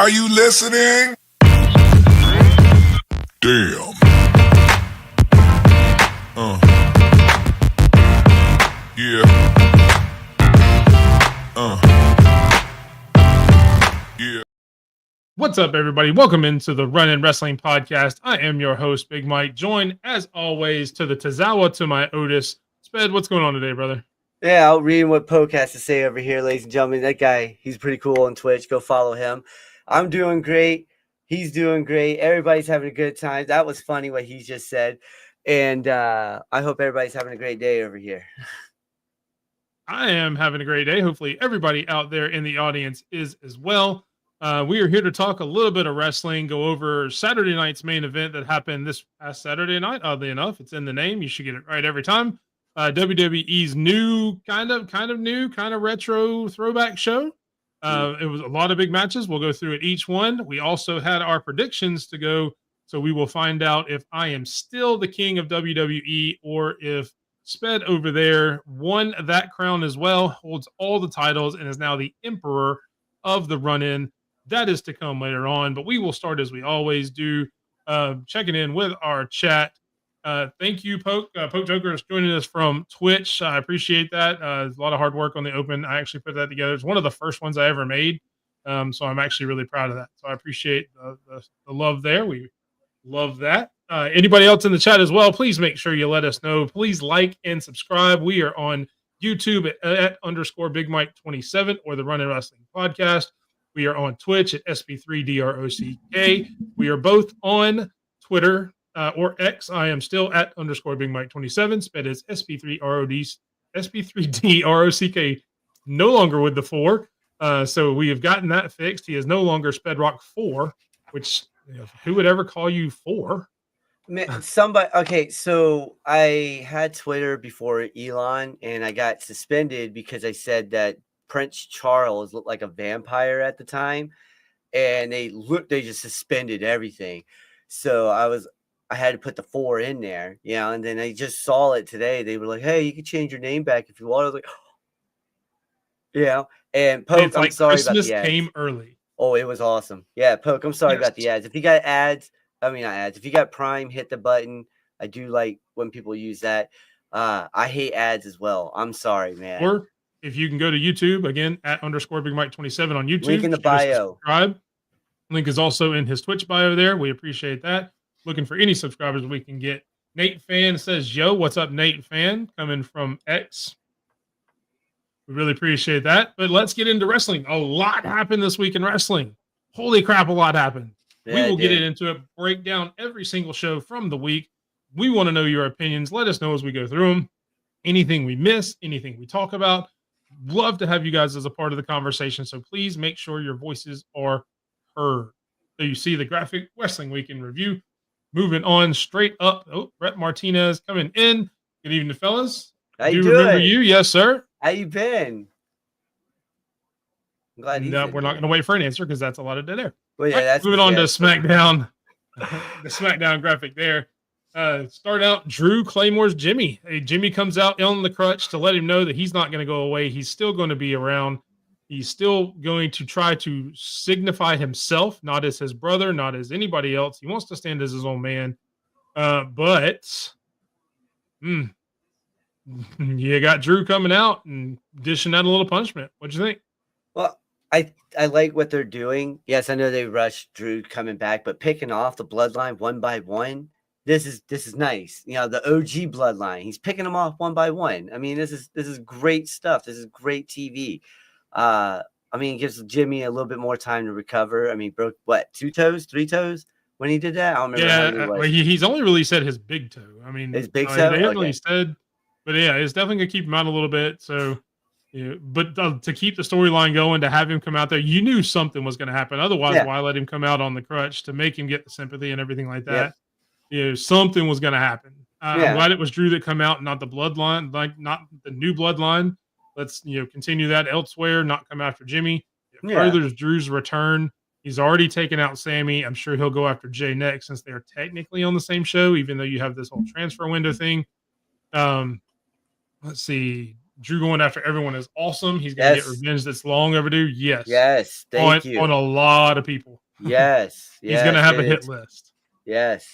Are you listening? Damn. Yeah. Yeah. What's up, everybody? Welcome into the Run In Wrestling Podcast. I am your host, Big Mike, joined, as always, to the Tazawa to my Otis. Sped, what's going on today, brother? Yeah, I'll read what Poke has to say over here, ladies and gentlemen. That guy, he's pretty cool on Twitch. Go follow him. I'm doing great. He's doing great. Everybody's having a good time. That was funny what he just said. And I hope everybody's having a great day over here. I am having a great day. Hopefully everybody out there in the audience is as well. We are here to talk a little bit of wrestling, go over Saturday night's main event that happened this past Saturday night. Oddly enough, it's in the name. You should get it right every time. WWE's new, kind of retro throwback show. It was a lot of big matches. We'll go through it each one. We also had our predictions to go, so we will find out if I am still the king of WWE or if Sped over there won that crown as well, holds all the titles, and is now the emperor of the run-in. That is to come later on, but we will start as we always do, checking in with our chat. Thank you, Poke. Poke Joker is joining us from Twitch. I appreciate that. A lot of hard work on the open. I actually put that together. It's one of the first ones I ever made, so I'm actually really proud of that. So I appreciate the love there. We love that. Anybody else in the chat as well, please make sure you let us know. Please like and subscribe. We are on YouTube at _ Big Mike 27 or the Run In Wrestling Podcast. We are on Twitch at SP3DROCK. We are both on Twitter or X. I am still at _ Big Mike 27. Sped is SP3DROCK, no longer with the 4. So we have gotten that fixed. He is no longer Spedrock 4, which who would ever call you 4? Man, somebody. Okay, so I had Twitter before Elon, and I got suspended because I said that Prince Charles looked like a vampire at the time, and they just suspended everything. So I had to put the 4 in there, and then I just saw it today. They were like, "Hey, you can change your name back if you want." I was like, and Poke, it's like I'm sorry Christmas about the ads. came early. Oh, it was awesome. Yeah, Poke, I'm sorry about the ads. If you got ads, if you got Prime, hit the button. I do like when people use that. I hate ads as well. I'm sorry, man. Or if you can go to YouTube, again, at _ Big Mike 27 on YouTube. Link in the bio. Subscribe. Link is also in his Twitch bio there. We appreciate that. Looking for any subscribers we can get. Nate Fan says, yo, what's up, Nate Fan? Coming from X. We really appreciate that. But let's get into wrestling. A lot happened this week in wrestling. Holy crap, a lot happened. Yeah, we will get into it, break down every single show from the week. We want to know your opinions. Let us know as we go through them. Anything we miss, anything we talk about. Love to have you guys as a part of the conversation. So please make sure your voices are heard. So you see the graphic Wrestling Week in Review. Moving on straight up. Oh, Brett Martinez coming in. Good evening, fellas. How you doing? Remember you? Yes, sir. How you been? I'm glad no, we're not going to wait for an answer because that's a lot of dead air. Well, yeah, right, that's moving on to SmackDown. The SmackDown graphic there. Start out Drew Claymore's Jimmy. Hey, Jimmy comes out on the crutch to let him know that he's not going to go away. He's still going to be around. He's still going to try to signify himself, not as his brother, not as anybody else. He wants to stand as his own man. But you got Drew coming out and dishing out a little punishment. What'd you think? Well, I like what they're doing. Yes, I know they rushed Drew coming back, but picking off the bloodline one by one, this is nice. The OG bloodline. He's picking them off one by one. I mean, this is great stuff. This is great TV. It gives Jimmy a little bit more time to recover. I mean, broke what, 2 toes, 3 toes when he did that? I don't remember. Yeah, how many it was. Well, he's only really said his big toe. I mean, his big toe. They haven't really said, but yeah, it's definitely gonna keep him out a little bit. So. Yeah, but to keep the storyline going, to have him come out there, you knew something was going to happen. Otherwise, why let him come out on the crutch to make him get the sympathy and everything like that? Yep. Something was going to happen. I'm glad it was Drew that come out, not the bloodline, not the new bloodline. Let's continue that elsewhere, not come after Jimmy. It furthers Drew's return. He's already taken out Sammy. I'm sure he'll go after Jay next, since they are technically on the same show, even though you have this whole transfer window thing. Let's see. Drew going after everyone is awesome. He's going to get Yes. revenge that's long overdue. Yes. Yes. Thank you. On a lot of people. Yes. He's going to Yes. have a hit list. Yes.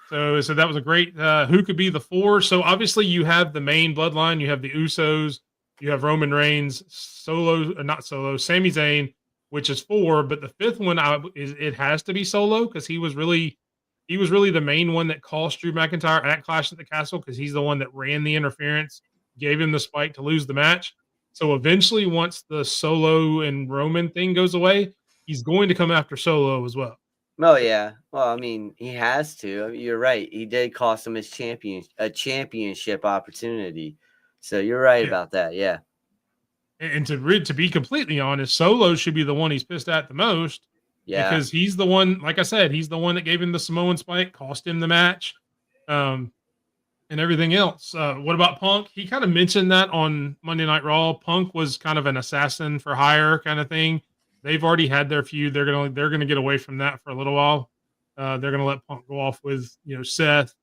So that was a great. Who could be the 4? So obviously you have the main bloodline. You have the Usos. You have Roman Reigns, Sami Zayn, which is 4. But the 5th one it has to be Solo because he was really the main one that cost Drew McIntyre at Clash at the Castle because he's the one that ran the interference, gave him the spike to lose the match. So eventually, once the Solo and Roman thing goes away, he's going to come after Solo as well. Oh yeah. Well, I mean, he has to. I mean, you're right. He did cost him his championship opportunity. So you're right about that. Yeah. And to be completely honest, Solo should be the one he's pissed at the most. Yeah. Because he's the one, like I said, he's the one that gave him the Samoan spike, cost him the match, and everything else. What about Punk? He kind of mentioned that on Monday Night Raw. Punk was kind of an assassin for hire kind of thing. They've already had their feud. They're gonna get away from that for a little while. They're gonna let Punk go off with Seth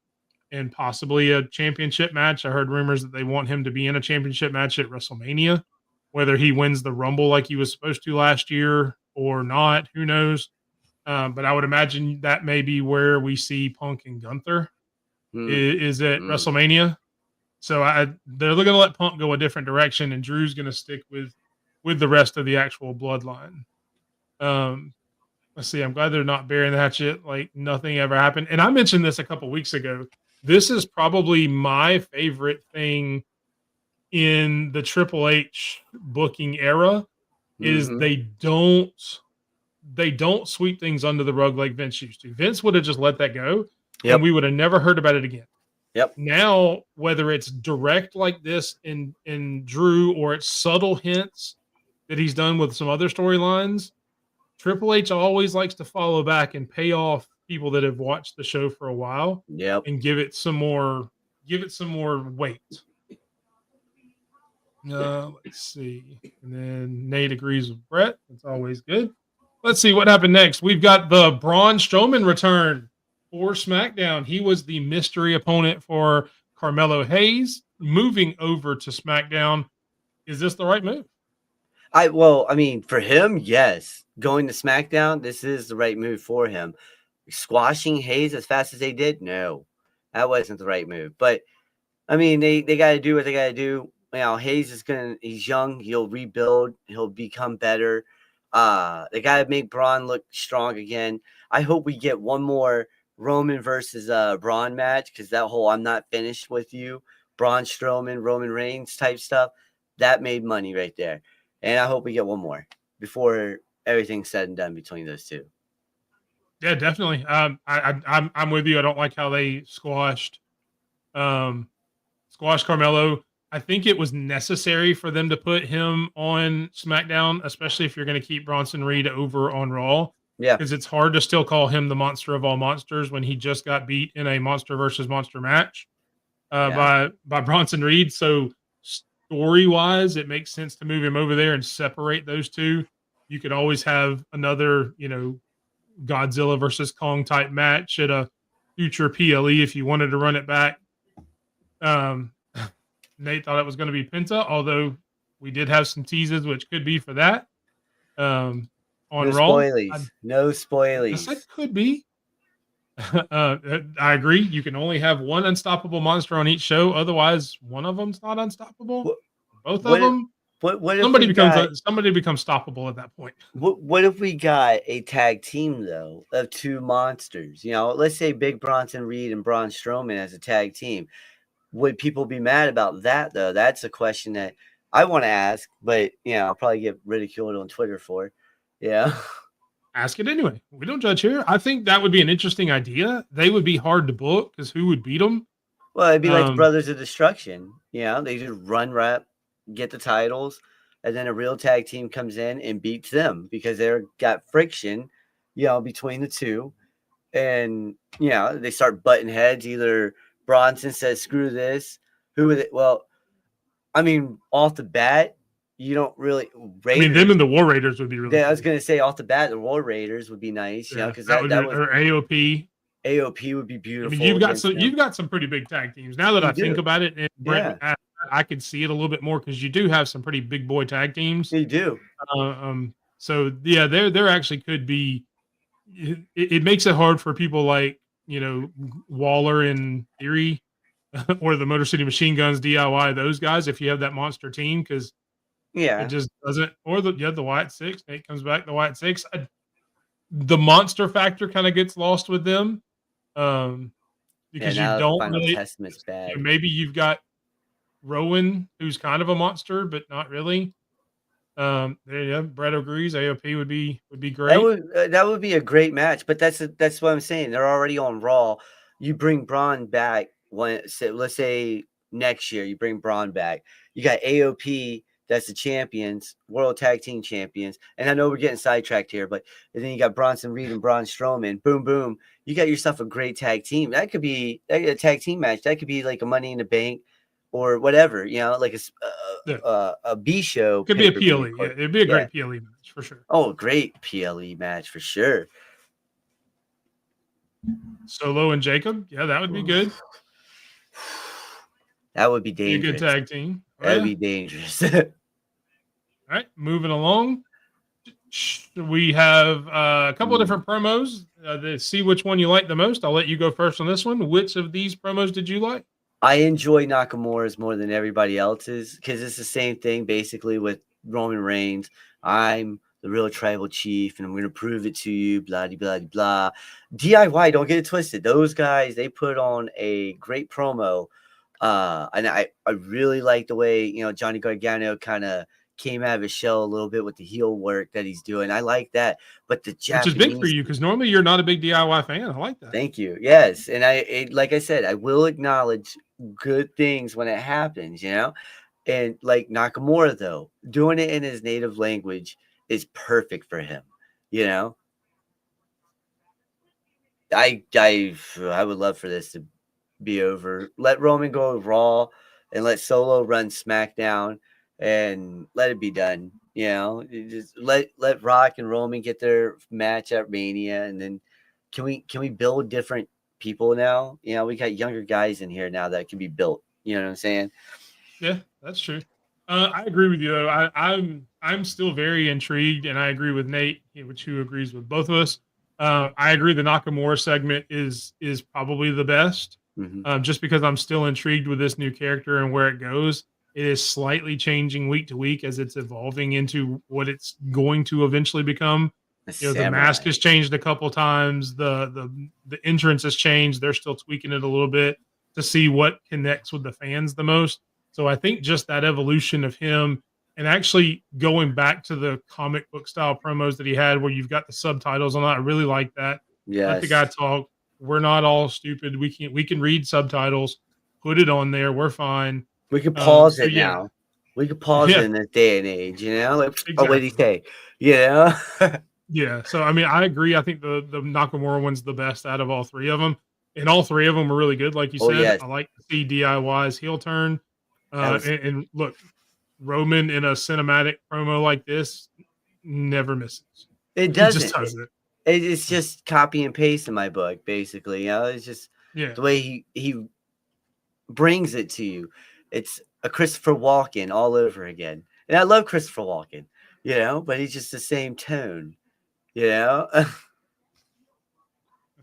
and possibly a championship match. I heard rumors that they want him to be in a championship match at WrestleMania. Whether he wins the Rumble like he was supposed to last year or not, who knows? But I would imagine that may be where we see Punk and Gunther is at WrestleMania. So they're going to let Punk go a different direction, and Drew's going to stick with the rest of the actual bloodline. Let's see. I'm glad they're not burying the hatchet like nothing ever happened. And I mentioned this a couple weeks ago. This is probably my favorite thing in the Triple H booking era is they don't sweep things under the rug like Vince used to. Vince would have just let that go, and we would have never heard about it again. Yep. Now, whether it's direct like this in Drew or it's subtle hints that he's done with some other storylines, Triple H always likes to follow back and pay off people that have watched the show for a while. Yep. And give it some more weight. Let's see. And then Nate agrees with Brett. That's always good. Let's see what happened next. We've got the Braun Strowman return for SmackDown. He was the mystery opponent for Carmelo Hayes. Moving over to SmackDown. Is this the right move? I mean, for him, yes. Going to SmackDown, this is the right move for him. Squashing Hayes as fast as they did, no. That wasn't the right move. But, I mean, they got to do what they got to do. Hayes he's young. He'll rebuild. He'll become better. They got to make Braun look strong again. I hope we get one more Roman versus Braun match because that whole I'm not finished with you, Braun Strowman, Roman Reigns type stuff, that made money right there. And I hope we get one more before everything's said and done between those two. Yeah, definitely. I'm with you. I don't like how they squashed Carmelo. I think it was necessary for them to put him on SmackDown, especially if you're going to keep Bronson Reed over on Raw. Yeah. Because it's hard to still call him the monster of all monsters when he just got beat in a monster versus monster match by Bronson Reed. So story-wise, it makes sense to move him over there and separate those two. You could always have another, Godzilla versus Kong type match at a future PLE if you wanted to run it back. Nate thought it was going to be Penta, although we did have some teases, which could be for that. On Raw. No spoilies. Yes, it could be. I agree. You can only have one unstoppable monster on each show. Otherwise, one of them's not unstoppable. Both of them. Somebody becomes stoppable at that point. What if we got a tag team though of two monsters? Let's say Big Bronson Reed and Braun Strowman as a tag team. Would people be mad about that though? That's a question that I want to ask, but I'll probably get ridiculed on Twitter for. Yeah. Ask it anyway. We don't judge here. I think that would be an interesting idea. They would be hard to book because who would beat them? Well, it'd be like the Brothers of Destruction. They just run rep, get the titles, and then a real tag team comes in and beats them because they're got friction, between the two. And, they start butting heads. Either Bronson says, screw this. Who would it? Well, I mean, off the bat, you don't really. Raiders, them and the War Raiders would be really. Yeah, cool. I was going to say off the bat, the War Raiders would be nice, because that was or AOP. AOP would be beautiful. I mean, you've got some pretty big tag teams now that I think about it. And Brent asked I could see it a little bit more because you do have some pretty big boy tag teams. You do. So yeah, there actually could be. It makes it hard for people like Waller and Theory, or the Motor City Machine Guns, DIY, those guys. If you have that monster team, because it Yeah. just doesn't. Or the White Six. Nate comes back. The White Six. The monster factor kind of gets lost with them, Yeah. because you Now don't Final really. Testament's bad. Maybe you've got Rowan, who's kind of a monster, but not really. There you go. Brett agrees. AOP would be great. That would be a great match, but that's what I'm saying. They're already on Raw. You bring Braun back let's say next year you bring Braun back. You got AOP, that's the champions, World Tag Team Champions. And I know we're getting sidetracked here, but and then you got Bronson Reed and Braun Strowman. Boom, boom. You got yourself a great tag team. That could be a tag team match. That could be like a Money in the Bank or whatever, like a B show. Could be a pay-per-view. PLE. Yeah, it'd be a great PLE match for sure. Oh, great PLE match for sure. Solo and Jacob. Yeah, that would be good. That would be Be a dangerous. good tag team. That would be dangerous. All right, moving along. We have a couple of different promos. To see which one you like the most, I'll let you go first on this one. Which of these promos did you like? I enjoy Nakamura's more than everybody else's because it's the same thing basically with Roman Reigns. I'm the real tribal chief and I'm going to prove it to you, blah, blah, blah, blah. DIY, don't get it twisted. Those guys, they put on a great promo. And I really like the way, Johnny Gargano kind of came out of his shell a little bit with the heel work that he's doing. I like that. But the Japanese, which is big for you because normally you're not a big DIY fan. I like that. Thank you. Yes. And like I said, I will acknowledge good things when it happens, and like Nakamura though, doing it in his native language is perfect for him. I would love for this to be over. Let Roman go Raw and let Solo run SmackDown and let it be done. Just let Rock and Roman get their match at Mania, and then can we build different people now? We got younger guys in here now that can be built. You know what I'm saying? Yeah, that's true. I agree with you though. I'm still very intrigued, and I agree with Nate, who agrees with both of us. I agree the Nakamura segment is probably the best. Mm-hmm. Just because I'm still intrigued with this new character and where it goes. It is slightly changing week to week as it's evolving into what it's going to eventually become. The mask has changed a couple times. The entrance has changed. They're still tweaking it a little bit to see what connects with the fans the most. So I think just that evolution of him and actually going back to the comic book style promos that he had where you've got the subtitles on that. I really like that. Yes. Let the guy talk. We're not all stupid. We can read subtitles, put it on there. We're fine. We could pause it now. Yeah. We could pause it in this day and age, Like, exactly. Oh, what did he say? Yeah. So, I mean, I agree. I think the Nakamura one's the best out of all three of them. And all three of them are really good, like you said. Yes. I like to see DIY's heel turn. And look, Roman in a cinematic promo like this never misses. It doesn't. He just does it. It's just copy and paste in my book, basically. It's just the way he brings it to you. It's a Christopher Walken all over again. And I love Christopher Walken, but he's just the same tone, Let's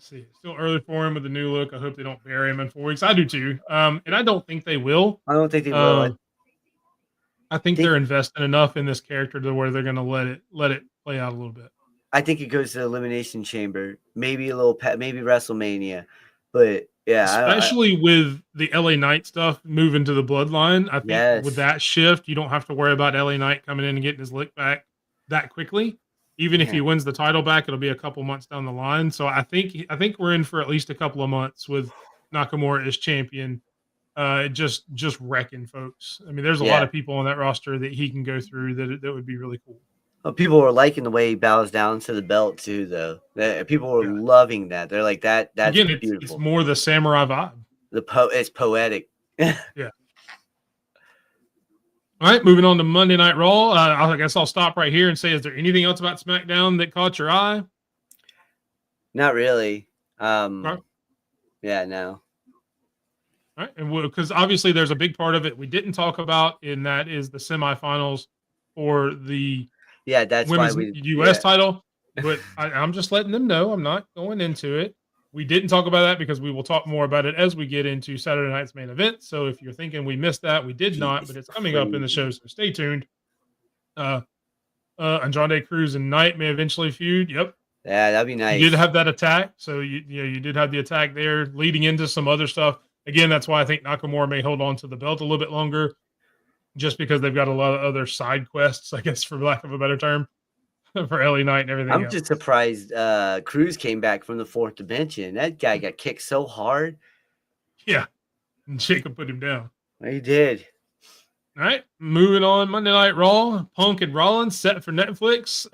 see. Still early for him with the new look. I hope they don't bury him in 4 weeks. I do too. And I don't think they will. I don't think they will. I think they're investing enough in this character to where they're going to let it play out a little bit. I think it goes to the Elimination Chamber, maybe maybe WrestleMania, but yeah, especially with the LA Knight stuff moving to the Bloodline. I think with that shift, you don't have to worry about LA Knight coming in and getting his lick back that quickly. Even if he wins the title back, it'll be a couple months down the line. So I think we're in for at least a couple of months with Nakamura as champion, just wrecking folks. I mean, there's a lot of people on that roster that he can go through that would be really cool. Well, people were liking the way he bows down to the belt too, though. People were loving that. They're like that. That's again, beautiful. It's more the samurai vibe. It's poetic. Yeah. All right, moving on to Monday Night Raw. I guess I'll stop right here and say, is there anything else about SmackDown that caught your eye? Not really. Yeah, no. All right, and because obviously there's a big part of it we didn't talk about, and that is the semifinals for the Yeah, that's why women's we. U.S. Yeah, title. But I'm just letting them know I'm not going into it. We didn't talk about that because we will talk more about it as we get into Saturday night's main event. So if you're thinking we missed that, we did not, he's but it's coming up in the show, crazy. so stay tuned. Andrade Cruz and Knight may eventually feud. Yep, Yeah, that'd be you did nice. have that attack, so you did have the attack there, leading into some other stuff. Again, that's why I think Nakamura may hold on to the belt a little bit longer, just because they've got a lot of other side quests, I guess, for lack of a better term, for LA Knight and everything I'm just else. surprised Cruz came back from the fourth dimension. That guy got kicked so hard. Yeah, and Jacob put him down. He did. All right, moving on. Monday Night Raw, Punk and Rollins set for Netflix.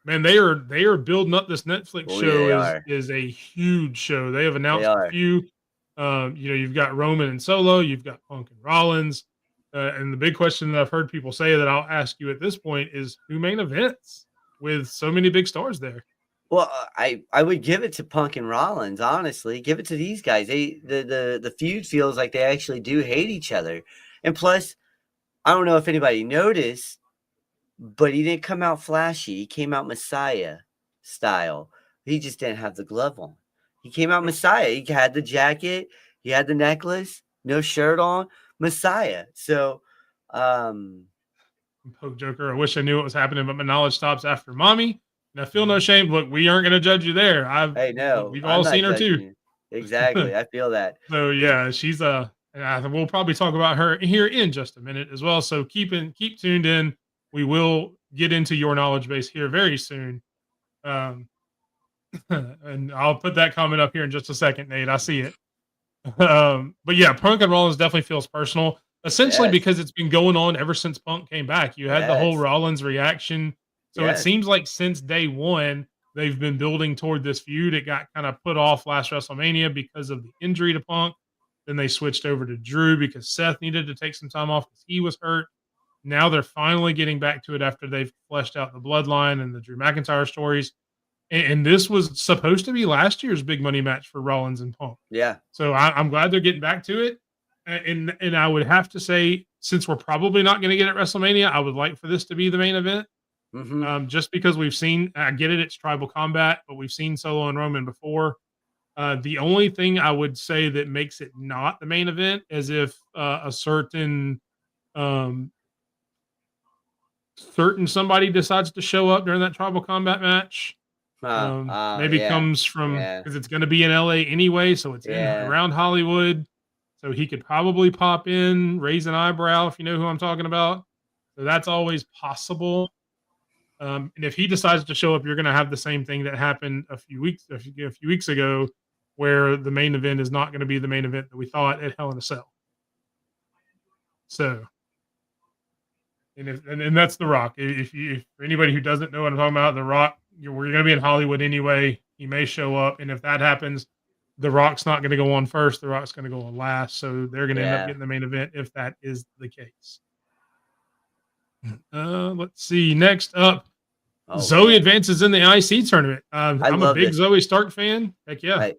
Man, they are building up this Netflix Oh yeah, show they are. is a huge show. They have They announced a are. few. You've got Roman and Solo, you've got Punk and Rollins, and the big question that I've heard people say that I'll ask you at this point is who main events with so many big stars there. Well, I would give it to Punk and Rollins, honestly. Give it to these guys. The feud feels like they actually do hate each other. And plus, I don't know if anybody noticed, but he didn't come out flashy. He came out Messiah style. He just didn't have the glove on. He came out Messiah. He had the jacket, he had the necklace, no shirt on, Messiah. So, Poke Joker, I wish I knew what was happening, but my knowledge stops after mommy. And I feel no mm, shame. Look, we aren't going to judge you there. hey, no, We've I'm all not seen her judging too. you. Exactly. I feel that. So yeah, she's and we'll probably talk about her here in just a minute as well. So keep tuned in. We will get into your knowledge base here very soon. Um, and I'll put that comment up here in just a second, Nate. I see it. But yeah, Punk and Rollins definitely feels personal, essentially Yes. because it's been going on ever since Punk came back. You had the whole Yes. Rollins reaction. So it Yes. seems like since day one, they've been building toward this feud. It got kind of put off last WrestleMania because of the injury to Punk. Then they switched over to Drew because Seth needed to take some time off because he was hurt. Now they're finally getting back to it after they've fleshed out the bloodline and the Drew McIntyre stories. And this was supposed to be last year's big money match for Rollins and Punk. Yeah. So I'm glad they're getting back to it. And I would have to say, since we're probably not going to get at WrestleMania, I would like for this to be the main event. Mm-hmm. Just because we've seen, I get it, it's tribal combat, but we've seen Solo and Roman before. The only thing I would say that makes it not the main event is if a um, certain somebody decides to show up during that tribal combat match. Maybe Yeah. comes from Yeah. because it's going to be in LA anyway, so it's in Yeah. around Hollywood. So he could probably pop in, raise an eyebrow if you know who I'm talking about. So that's always possible. And if he decides to show up, you're going to have the same thing that happened a few weeks ago, where the main event is not going to be the main event that we thought at Hell in a Cell. So, and that's The Rock. If for anybody who doesn't know what I'm talking about, The Rock, we're going to be in Hollywood anyway. He may show up, and if that happens, The Rock's not going to go on first. The Rock's going to go on last. So they're going to end up Yeah. getting the main event if that is the case. Let's see. Next up, Oh, Zoe man. advances in the IC tournament. I'm a love big this. Zoe Stark fan. Heck yeah. I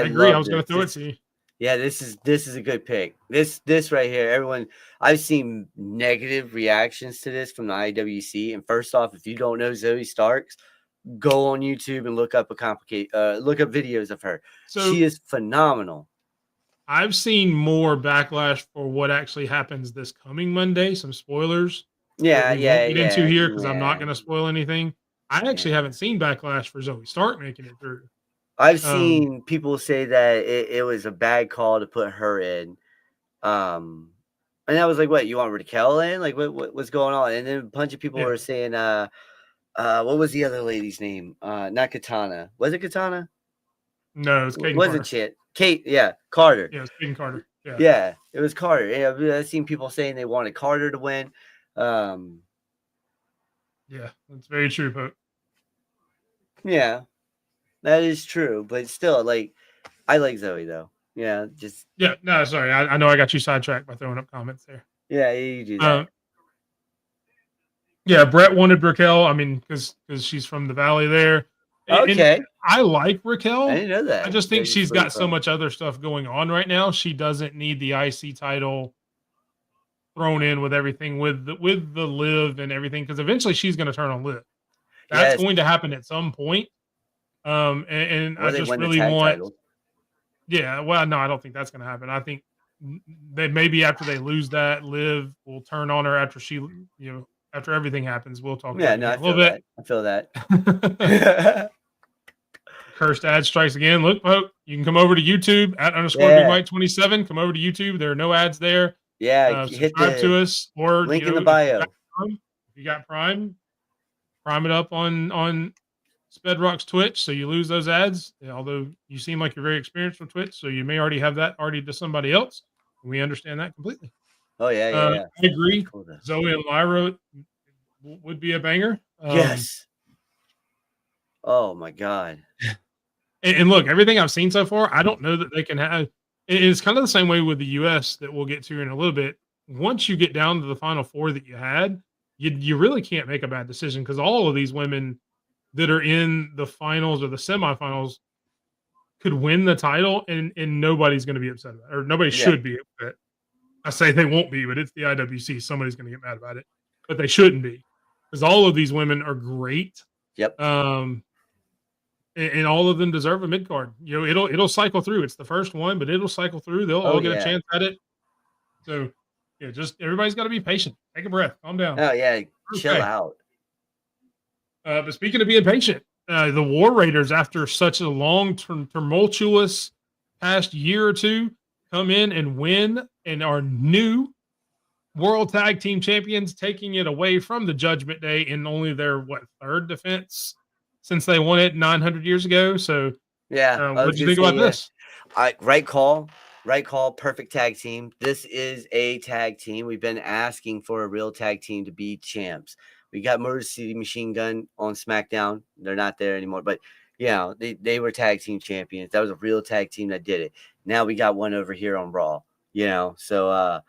agree. I love was going to throw this. it to you. Yeah, this is a good pick. This right here, everyone. I've seen negative reactions to this from the IWC. And first off, if you don't know Zoe Starks, go on YouTube and look up look up videos of her. So She is phenomenal. I've seen more backlash for what actually happens this coming Monday. Some spoilers. Yeah, that we won't get into here because I'm not yeah. going to spoil anything. I actually Yeah. haven't seen backlash for Zoe Stark making it through. I've seen people say that it was a bad call to put her in. And I was like, what, you want Raquel in? Like what's going on? And then a bunch of people were saying what was the other lady's name? Not Katana. Was it Katana? No, it's Kaden Was Carter. it shit? Kate, yeah, Carter. Yeah, it's Kaden Carter. Yeah. Yeah, it was Carter. Yeah, I've seen people saying they wanted Carter to win. Yeah, that's very true, Pope. Yeah, that is true. But still, like, I like Zoe though. Yeah, just no, sorry. I know I got you sidetracked by throwing up comments there. yeah, you do that. Yeah, Brett wanted Raquel. I mean, because she's from the Valley there. And Okay, I like I Raquel. didn't know I that. just think There's she's Flim got so Flam. much other stuff going on right now. She doesn't need the IC title thrown in with everything with the Liv and everything because eventually she's going to turn on Liv. That's Yes, going to happen at some point. And or I they just win the really tag want, titles. yeah. Well, no, I don't think that's going to happen. I think that maybe after they lose that, Liv will turn on her after after everything happens. We'll talk Yeah, about it no, here I in a little feel bit. that. I feel that. Cursed ad strikes again. Look, folks, you can come over to YouTube at Yeah, @BMike27. Come over to YouTube. There are no ads there. yeah. Hit Subscribe to the us, or link in the if bio. You got Prime, prime it up on Spedrock's Twitch, so you lose those ads. Although you seem like you're very experienced with Twitch, so you may already have that already to somebody else. We understand that completely. Oh yeah, yeah, yeah. I agree. Cool, though. Zoe and Lyra would be a banger. Yes. Oh my god. And look, everything I've seen so far, I don't know that they can have. It's kind of the same way with the US that we'll get to in a little bit. Once you get down to the final four that you had, you really can't make a bad decision because all of these women that are in the finals or the semifinals could win the title, and nobody's going to be upset about it, or nobody Yeah. should be upset. I say they won't be, but it's the IWC. Somebody's going to get mad about it, but they shouldn't be because all of these women are great. Yep. And all of them deserve a mid card. It'll cycle through. It's the first one, but it'll cycle through. They'll all get a chance at it. So yeah, just everybody's got to be patient. Take a breath. Calm down. Oh yeah, chill Okay. out. But speaking of being patient, the War Raiders, after such a long, tumultuous past year or two, come in and win and are new World Tag Team Champions, taking it away from the Judgment Day in only their third defense since they won it 900 years ago. So Yeah. what did you think about this? Right call. Right call. Perfect tag team. This is a tag team. We've been asking for a real tag team to be champs. We got Motor City Machine Gun on SmackDown. They're not there anymore, but yeah, they were tag team champions. That was a real tag team that did it. Now we got one over here on Raw. So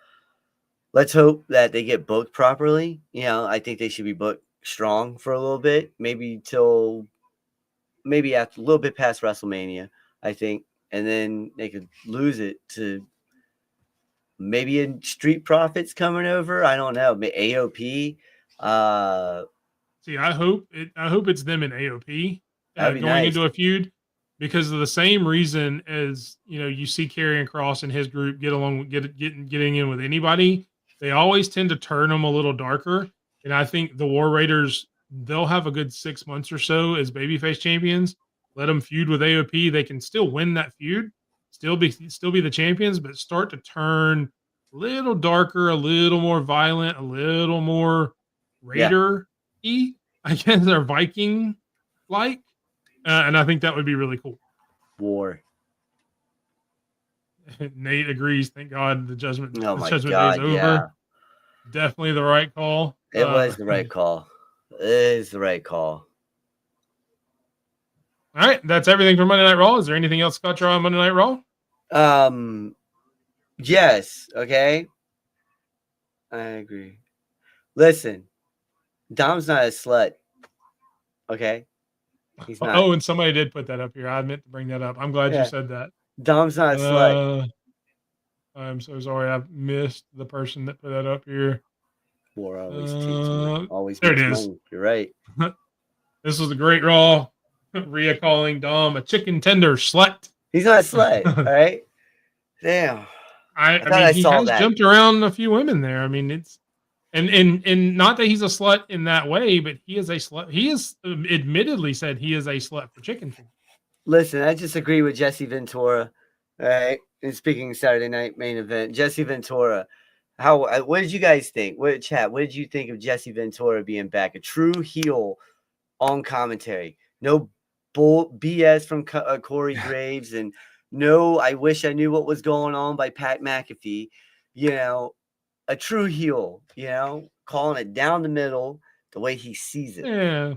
let's hope that they get booked properly. I think they should be booked strong for a little bit, maybe after a little bit past WrestleMania, I think, and then they could lose it to maybe in Street Profits coming over. I don't know, AOP. See, I hope it's them in AOP That'd be going nice. into a feud because of the same reason as you see Karrion Kross and his group getting in with anybody. They always tend to turn them a little darker, and I think the War Raiders, they'll have a good 6 months or so as babyface champions. Let them feud with AOP. They can still win that feud, still be the champions, but start to turn a little darker, a little more violent, a little more Raider-y, I guess, or Viking-like. And I think that would be really cool. War. Nate agrees. Thank God the judgment Oh my Day is God, over. yeah. Definitely the right call. It was the right call. It is the right call. All right, that's everything for Monday Night Raw. Is there anything else got you on Monday Night Raw? Yes. Okay. I agree. Listen, Dom's not a slut. Okay. He's not. Oh, and somebody did put that up here. I meant to bring that up. I'm glad you said that. Dom's not a slut. I'm so sorry. I missed the person that put that up here. War always teach me. Always there it makes is. money. You're right. This was a great Raw. Rhea calling Dom a chicken tender slut. He's not a slut. All right. Damn. I mean, he has jumped around a few women there. I mean, it's and not that he's a slut in that way, but he is a slut. He has admittedly said he is a slut for chicken food. Listen, I just agree with Jesse Ventura. All right. And speaking of Saturday Night Main Event, Jesse Ventura. What did you guys think? What did you think of Jesse Ventura being back? A true heel on commentary. No BS from Corey Graves, and no, I wish I knew what was going on by Pat McAfee. A true heel, calling it down the middle the way he sees it. Yeah,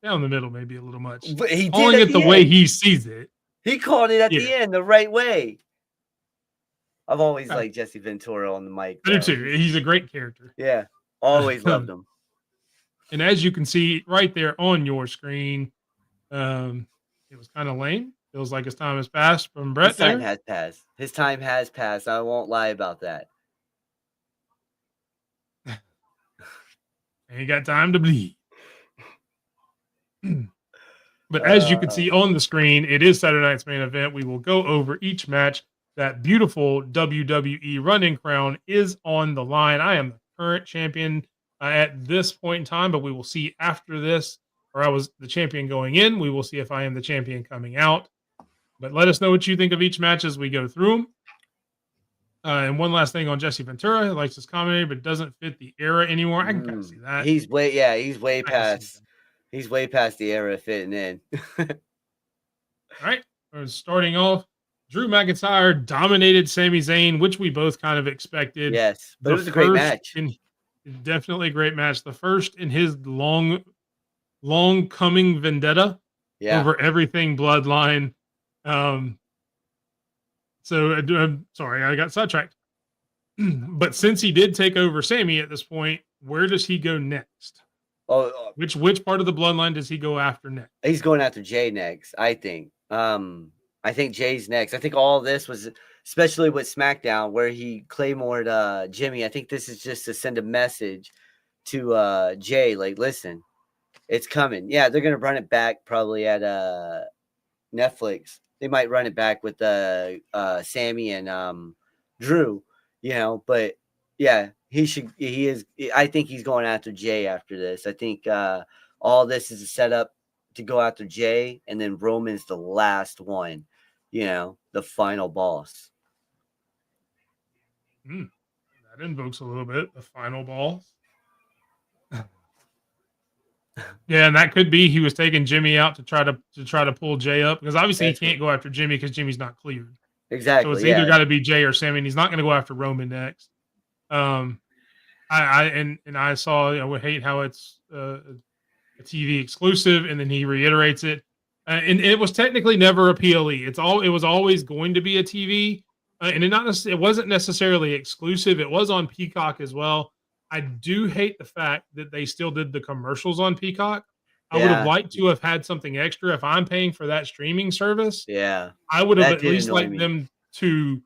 down the middle maybe a little much. But he calling it the way he sees it. He called it at the end the right way. I've always liked Jesse Ventura on the mic. I do too. He's a great character. Yeah, always loved him. And as you can see right there on your screen, It was kind of lame. Feels like his time has passed from His Brett time there. has passed. His time has passed. I won't lie about that. Ain't got time to bleed. But as you can Uh, see on the screen, it is Saturday night's main event. We will go over each match. That beautiful WWE running crown is on the line. I am the current champion at this point in time, but we will see after this, or I was the champion going in. We will see if I am the champion coming out. But let us know what you think of each match as we go through them. And one last thing on Jesse Ventura. He likes his comedy, but doesn't fit the era anymore. I can kind of see that. he's way I can see past. that. He's way past the era of fitting in. All right. Starting off, Drew McIntyre dominated Sami Zayn, which we both kind of expected. Yes, but it The was a great first match. in definitely a great match. The first in his long coming vendetta Yeah. over everything bloodline. So I'm sorry, I got sidetracked. But since he did take over Sammy at this point, where does he go next? Oh, Which part of the bloodline does he go after next? he's going after Jay next, I think. I think Jay's next. I think all this was, especially with SmackDown, where he Claymored Jimmy. I think this is just to send a message to Jay, like, listen, it's coming. Yeah, they're gonna run it back probably at Netflix. They might run it back with Sammy and Drew, but yeah, he is. I think he's going after Jay after this. I think all this is a setup to go after Jay, and then Roman's the last one, the final boss. That invokes a little bit the final boss. Yeah, and that could be he was taking Jimmy out to try to pull Jay up, because obviously he can't go after Jimmy because Jimmy's not cleared. Exactly. So it's either got to be Jay or Sammy, and he's not going to go after Roman next. I saw, we hate how it's a TV exclusive, and then he reiterates it, and it was technically never a PLE. It was always going to be a TV, and it wasn't necessarily exclusive. It was on Peacock as well. I do hate the fact that they still did the commercials on Peacock. I would have liked to have had something extra. If I'm paying for that streaming service, I would have at least liked them to,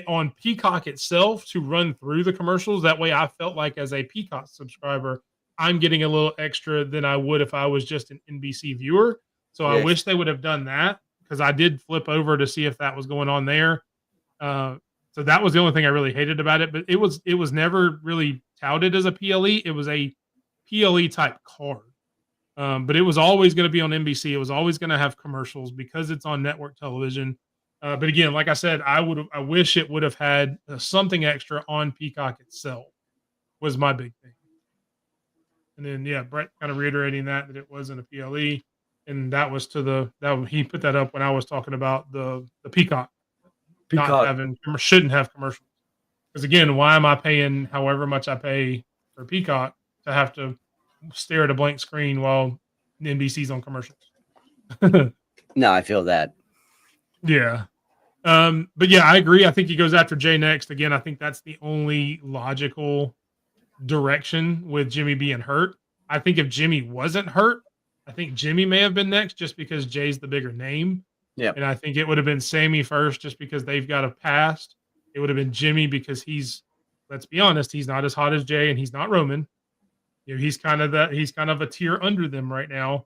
on Peacock itself, to run through the commercials. That way I felt like, as a Peacock subscriber, I'm getting a little extra than I would if I was just an NBC viewer. So I wish they would have done that, because I did flip over to see if that was going on there. So that was the only thing I really hated about it. But it was never really touted as a PLE. It was a PLE type card. But it was always going to be on NBC. It was always going to have commercials because it's on network television. But again, like I said, I wish it would have had something extra on Peacock itself, was my big thing. And then, yeah, Brett kind of reiterating that it wasn't a PLE, and that was he put that up when I was talking about the Peacock not shouldn't have commercials. Because again, why am I paying however much I pay for Peacock to have to stare at a blank screen while NBC's on commercials? No, I feel that. Yeah. But yeah, I agree. I think he goes after Jay next. Again, I think that's the only logical direction with Jimmy being hurt. I think if Jimmy wasn't hurt, I think Jimmy may have been next, just because Jay's the bigger name. Yeah. And I think it would have been Sammy first, just because they've got a past. It would have been Jimmy because let's be honest, he's not as hot as Jay, and he's not Roman. He's kind of a tier under them right now.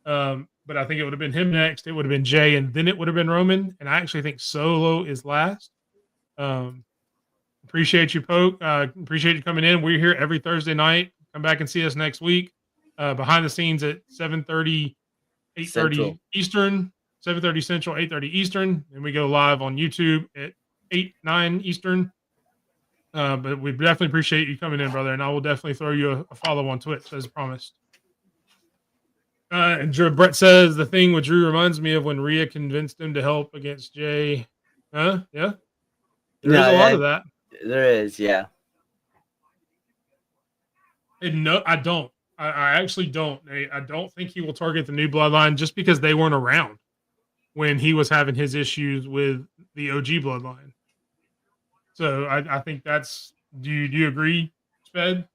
But I think it would have been him next. It would have been Jay, and then it would have been Roman. And I actually think Solo is last. Appreciate you, Poke. Appreciate you coming in. We're here every Thursday night. Come back and see us next week. Behind the scenes at 7:30, 8:30 Eastern, 7:30 Central, 8:30 Eastern. And we go live on YouTube at 8, 9 Eastern. But we definitely appreciate you coming in, brother. And I will definitely throw you a follow on Twitch, as promised. And Brett says the thing with Drew reminds me of when Rhea convinced him to help against Jay. Yeah. There's a lot of that. There is, yeah. And no, I don't. I actually don't. I don't think he will target the new bloodline, just because they weren't around when he was having his issues with the OG bloodline. So I think that's. Do you agree, Sped?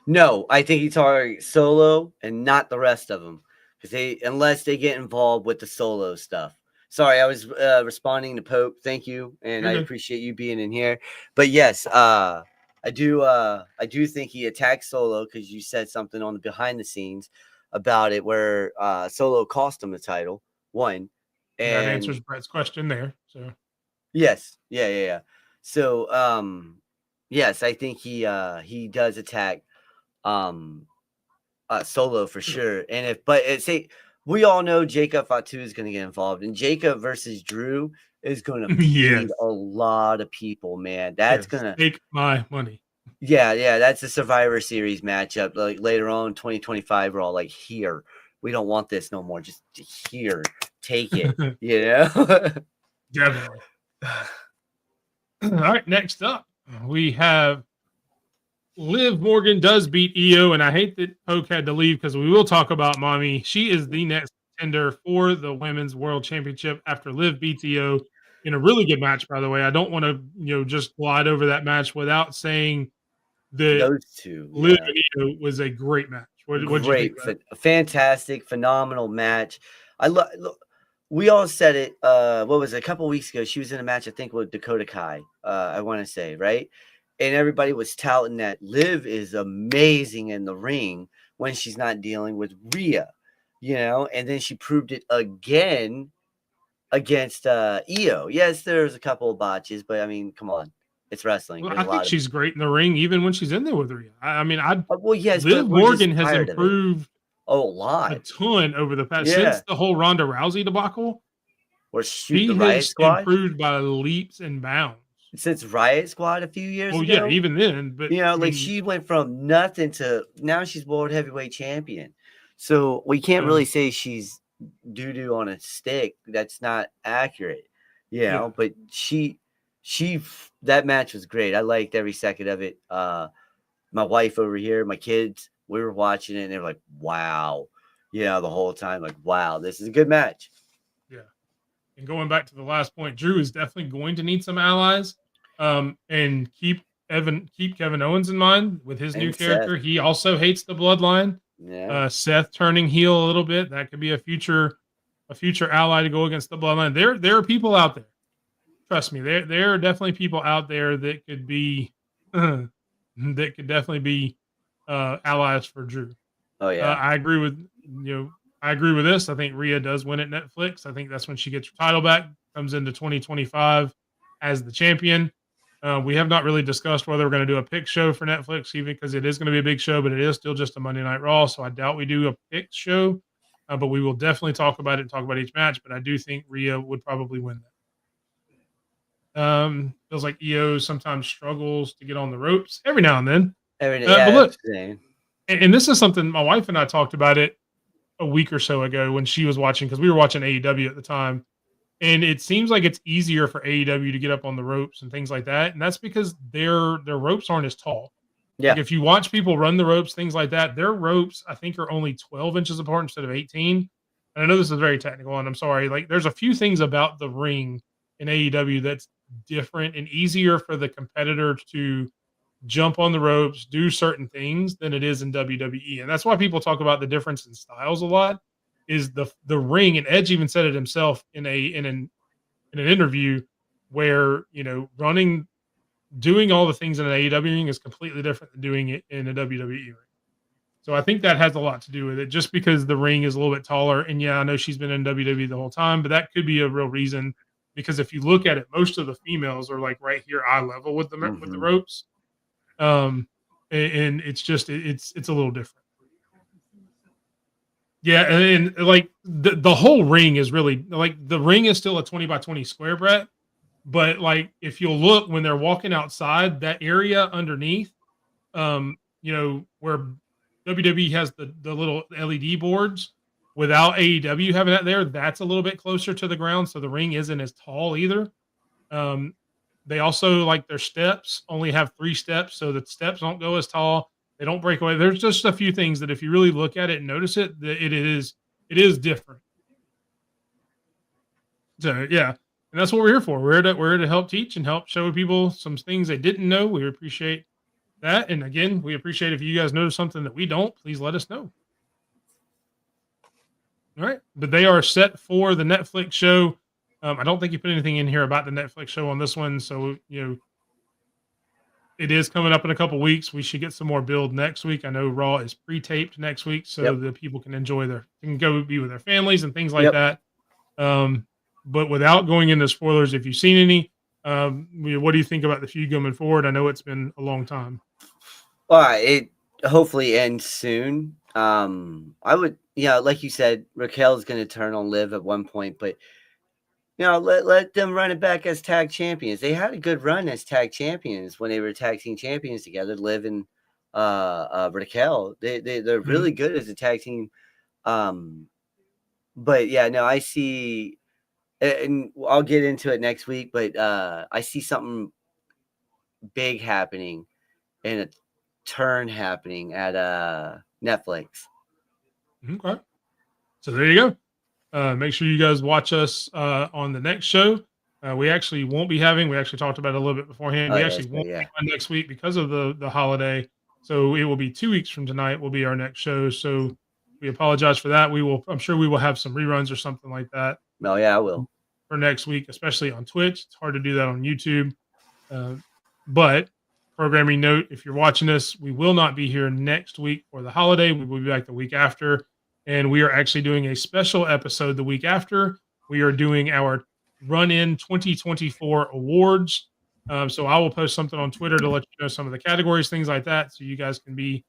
No, I think he's targeting Solo and not the rest of them because unless they get involved with the Solo stuff. Sorry, I was responding to Pope. Thank you, and You're I good. appreciate you being in here. But yes, I do think he attacked Solo because you said something on the behind the scenes about it where Solo cost him the title, one, And that and answers Brett's question there. So yes, yeah. So, yes, I think he does attack um Solo for sure. sure. And say we all know Jacob Fatu is going to get involved, and Jacob versus Drew is going to Yes. feed a lot of people, man. That's Yes. gonna, Take my money. yeah, that's a Survivor Series matchup. Like later on, 2025, we're all like, here, we don't want this no more. Just here, take it. You know. Definitely. All right. Next up, we have Liv Morgan does beat Io, and I hate that Poke had to leave because we will talk about Mommy. She is the next contender for the Women's World Championship after Liv beats Io in a really good match, by the way. I don't want to, just glide over that match without saying that Those two, Liv yeah. and Io was a great match. What'd you think Great, about it? fantastic, phenomenal match. I love. We all said it. What was it, a couple weeks ago? She was in a match, I think, with Dakota Kai. I want to say right, and everybody was touting that Liv is amazing in the ring when she's not dealing with Rhea, and then she proved it again against Io. Yes, there's a couple of botches, but I mean, come on, it's wrestling. Well, There's I a think lot of she's great in the ring, even when she's in there with Rhea. I mean, well, yes, but Liv we're just Morgan has tired of it. improved Oh, a a lot. ton over the past Yeah. since the whole Ronda Rousey debacle. Or shoot the She Riot has Squad improved by leaps and bounds. since Riot Squad a few years Well, yeah, ago. even then, but I Like mean, she went from nothing to now she's world heavyweight champion. So we can't yeah, really say she's doo doo on a stick. That's not accurate. yeah. But that match was great. I liked every second of it. My wife over here, my kids, we were watching it and they were like, wow. The whole time, like, wow, this is a good match. Yeah. And going back to the last point, Drew is definitely going to need some allies. And keep Kevin Owens in mind with his new And Seth. character. He also hates the bloodline. Yeah. Seth turning heel a little bit. That could be a future ally to go against the bloodline. There are people out there. Trust me, there are definitely people out there that could be that could definitely be allies for Drew. Oh yeah. I agree with I agree with this. I think Rhea does win at Netflix. I think that's when she gets her title back. Comes into 2025 as the champion. We have not really discussed whether we're going to do a pick show for Netflix, even because it is going to be a big show, but it is still just a Monday Night Raw. So I doubt we do a pick show, but we will definitely talk about it and talk about each match. But I do think Rhea would probably win that. Feels like EO sometimes struggles to get on the ropes every now and then. Yeah, But that's look, insane. and this is something my wife and I talked about it a week or so ago when she was watching because we were watching AEW at the time, and it seems like it's easier for AEW to get up on the ropes and things like that, and that's because their ropes aren't as tall. Like Yeah. if you watch people run the ropes, things like that, their ropes I think are only 12 inches apart instead of 18. And I know this is very technical, and I'm sorry. Like there's a few things about the ring in AEW that's different and easier for the competitors to jump on the ropes, do certain things than it is in WWE. And that's why people talk about the difference in styles a lot is the ring, and Edge even said it himself in an interview where, doing all the things in an AEW ring is completely different than doing it in a WWE ring. So I think that has a lot to do with it just because the ring is a little bit taller. And yeah, I know she's been in WWE the whole time, but that could be a real reason because if you look at it, most of the females are like right here eye level with the Mhm. ropes. And it's just it's a little different. Yeah, and like the whole ring is really like the ring is still a 20 by 20 square, Brett. But like if you'll look when they're walking outside, that area underneath, where WWE has the little LED boards without AEW having that there, that's a little bit closer to the ground, so the ring isn't as tall either. Um, they also like their steps only have 3 steps, so the steps don't go as tall. They don't break away. There's just a few things that if you really look at it and notice it, that it is different. So yeah, and that's what we're here for. We're here to help teach and help show people some things they didn't know. We appreciate that. And again, we appreciate if you guys notice something that we don't, please let us know. All right. But they are set for the Netflix show. I don't think you put anything in here about the Netflix show on this one. So, it is coming up in a couple weeks. We should get some more build next week. I know Raw is pre-taped next week, so Yep. that people can can go be with their families and things like Yep. that. But without going into spoilers, if you've seen any, what do you think about the feud going forward? I know it's been a long time. Well, it hopefully ends soon. I would, like you said, Raquel's going to turn on Liv at one point, but let them run it back as tag champions. They had a good run as tag champions when they were tag team champions together. Liv and Raquel, they're really good as a tag team. But yeah, no, I see, and I'll get into it next week. But I see something big happening and a turn happening at Netflix. Okay. So there you go. Make sure you guys watch us on the next show. We actually talked about it a little bit beforehand. We actually won't be on next week because of the holiday. So it will be 2 weeks from tonight will be our next show. So we apologize for that. I'm sure we will have some reruns or something like that. Oh yeah, I will. For next week, especially on Twitch. It's hard to do that on YouTube. But programming note, if you're watching this, we will not be here next week for the holiday. We will be back the week after. And we are actually doing a special episode the week after. We are doing our run-in 2024 awards. So I will post something on Twitter to let you know some of the categories, things like that. So you guys can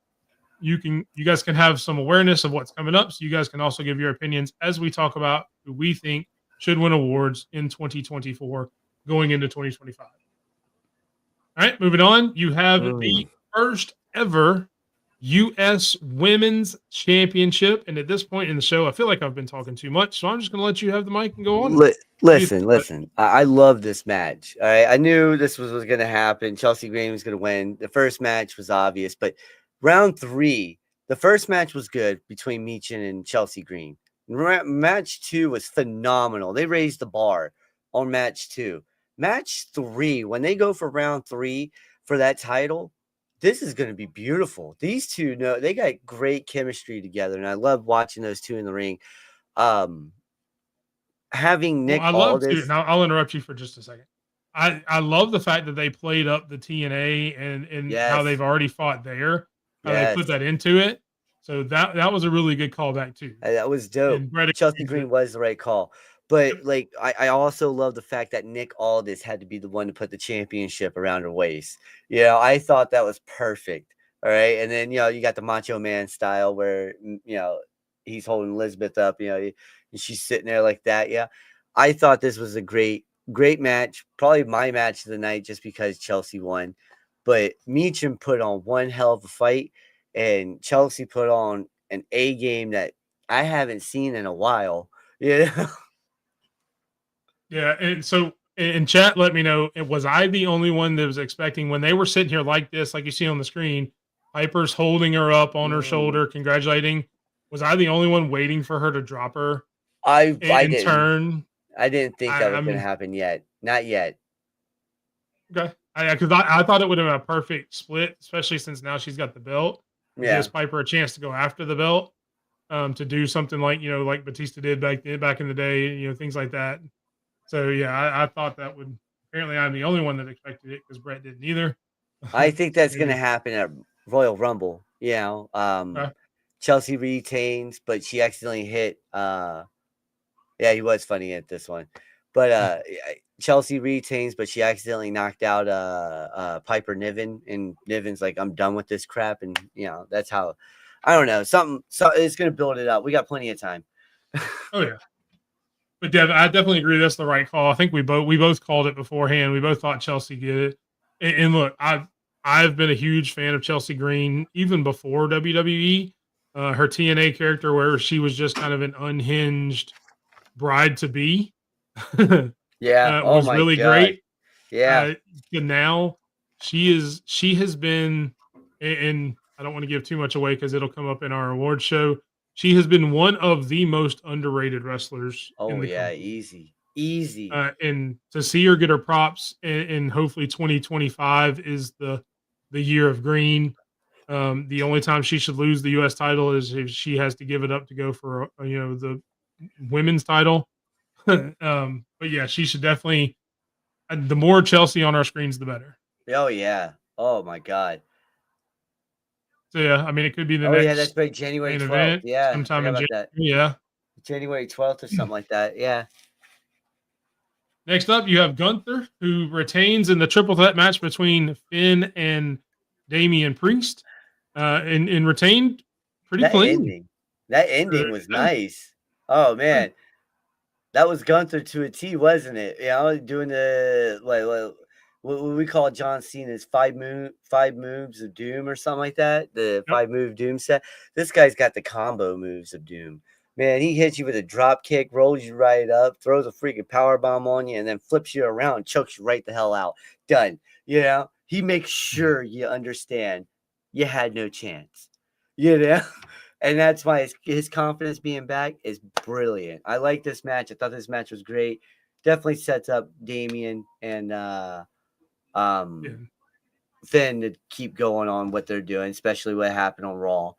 have some awareness of what's coming up. So you guys can also give your opinions as we talk about who we think should win awards in 2024 going into 2025. All right, moving on. You have the first ever U.S. Women's Championship. And at this point in the show, I feel like I've been talking too much. So I'm just going to let you have the mic and go on. Listen. I love this match. All right. I knew this was going to happen. Chelsea Green was going to win. The first match was obvious. But round 3, the first match was good between Meechin and Chelsea Green. Match 2 was phenomenal. They raised the bar on match 2. Match 3, when they go for round 3 for that title, this is going to be beautiful. These two, they got great chemistry together, and I love watching those two in the ring. Having Nick Aldis. Now I'll interrupt you for just a second. I love the fact that they played up the TNA and how they've already fought there. How they put that into it. So that was a really good callback too. That was dope. Chelsea Green was the right call. But I also love the fact that Nick Aldis had to be the one to put the championship around her waist. I thought that was perfect. All right. And then, you got the Macho Man style where, he's holding Elizabeth up, and she's sitting there like that. Yeah. I thought this was a great match. Probably my match of the night just because Chelsea won. But Meechin put on one hell of a fight, and Chelsea put on an A game that I haven't seen in a while. Yeah, and so in chat, let me know, was I the only one that was expecting when they were sitting here like this, like you see on the screen, Piper's holding her up on her shoulder, congratulating. Was I the only one waiting for her to drop her? I didn't turn. I didn't think that was going to happen yet. Not yet. Okay. Because I thought it would have been a perfect split, especially since now she's got the belt. Yeah. Gives Piper a chance to go after the belt, to do something like like Batista did back in the day, things like that. So yeah, I thought that would. Apparently, I'm the only one that expected it because Brett didn't either. I think that's going to happen at Royal Rumble. Chelsea retains, but she accidentally hit. He was funny at this one, but Chelsea retains, but she accidentally knocked out Piper Niven, and Niven's like, "I'm done with this crap," and that's how. I don't know. So it's going to build it up. We got plenty of time. Oh yeah. But Dev, I definitely agree that's the right call. I think we both called it beforehand. We both thought Chelsea get it. And look, I've been a huge fan of Chelsea Green even before WWE. Her TNA character, where she was just kind of an unhinged bride to be, was really great. Yeah. Now she has been, and I don't want to give too much away because it'll come up in our award show. She has been one of the most underrated wrestlers. Easy. And to see her get her props, and hopefully 2025 is the the year of green. The only time she should lose the U.S. title is if she has to give it up to go for the women's title. But yeah, she should definitely. The more Chelsea on our screens, the better. Oh yeah. Oh my God. So yeah, I mean, it could be the Oh yeah, that's next right. January main 12th. event Yeah, I sometime forgot in about January. that. Yeah. January 12th or something like that. Yeah. Next up, you have Gunther, who retains in the triple threat match between Finn and Damian Priest, and retained pretty That clean. ending. That ending was Yeah. nice. Oh man. That was Gunther to a T, wasn't it? You know, doing the what we call John Cena's five moves of doom or something like that. The Yep. 5-move doom set. This guy's got the combo moves of doom. Man, he hits you with a drop kick, rolls you right up, throws a freaking power bomb on you, and then flips you around and chokes you right the hell out. Done. You know, he makes sure you understand you had no chance. You know? And that's why his confidence being back is brilliant. I like this match. I thought this match was great. Definitely sets up Damian and Yeah. Finn to keep going on what they're doing, especially what happened on Raw.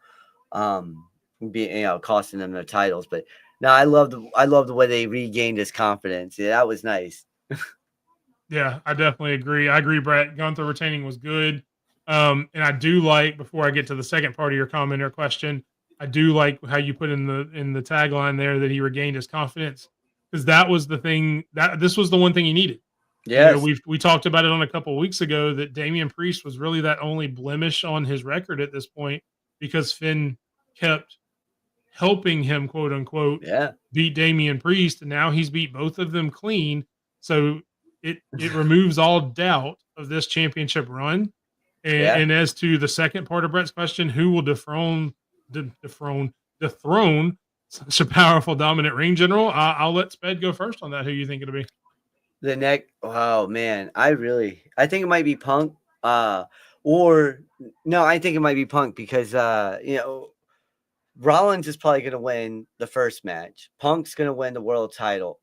Being costing them their titles. But no, I love the way they regained his confidence. Yeah, that was nice. Yeah, I definitely agree. I agree, Brett. Gunther retaining was good. And I do like, before I get to the second part of your comment or question, I do like how you put in the tagline there that he regained his confidence, because that was the thing, that this was the one thing he needed. Yes. We talked about it on a couple of weeks ago that Damian Priest was really that only blemish on his record at this point, because Finn kept helping him, quote unquote, Yeah. beat Damian Priest, and now he's beat both of them clean. So it removes all doubt of this championship run. Yeah. And as to the second part of Brett's question, who will dethrone such a powerful, dominant ring general? I'll let Sped go first on that. Who you think it'll be? The neck. Oh man, I think it might be Punk. Or no, I think it might be Punk because Rollins is probably going to win the first match. Punk's going to win the world title.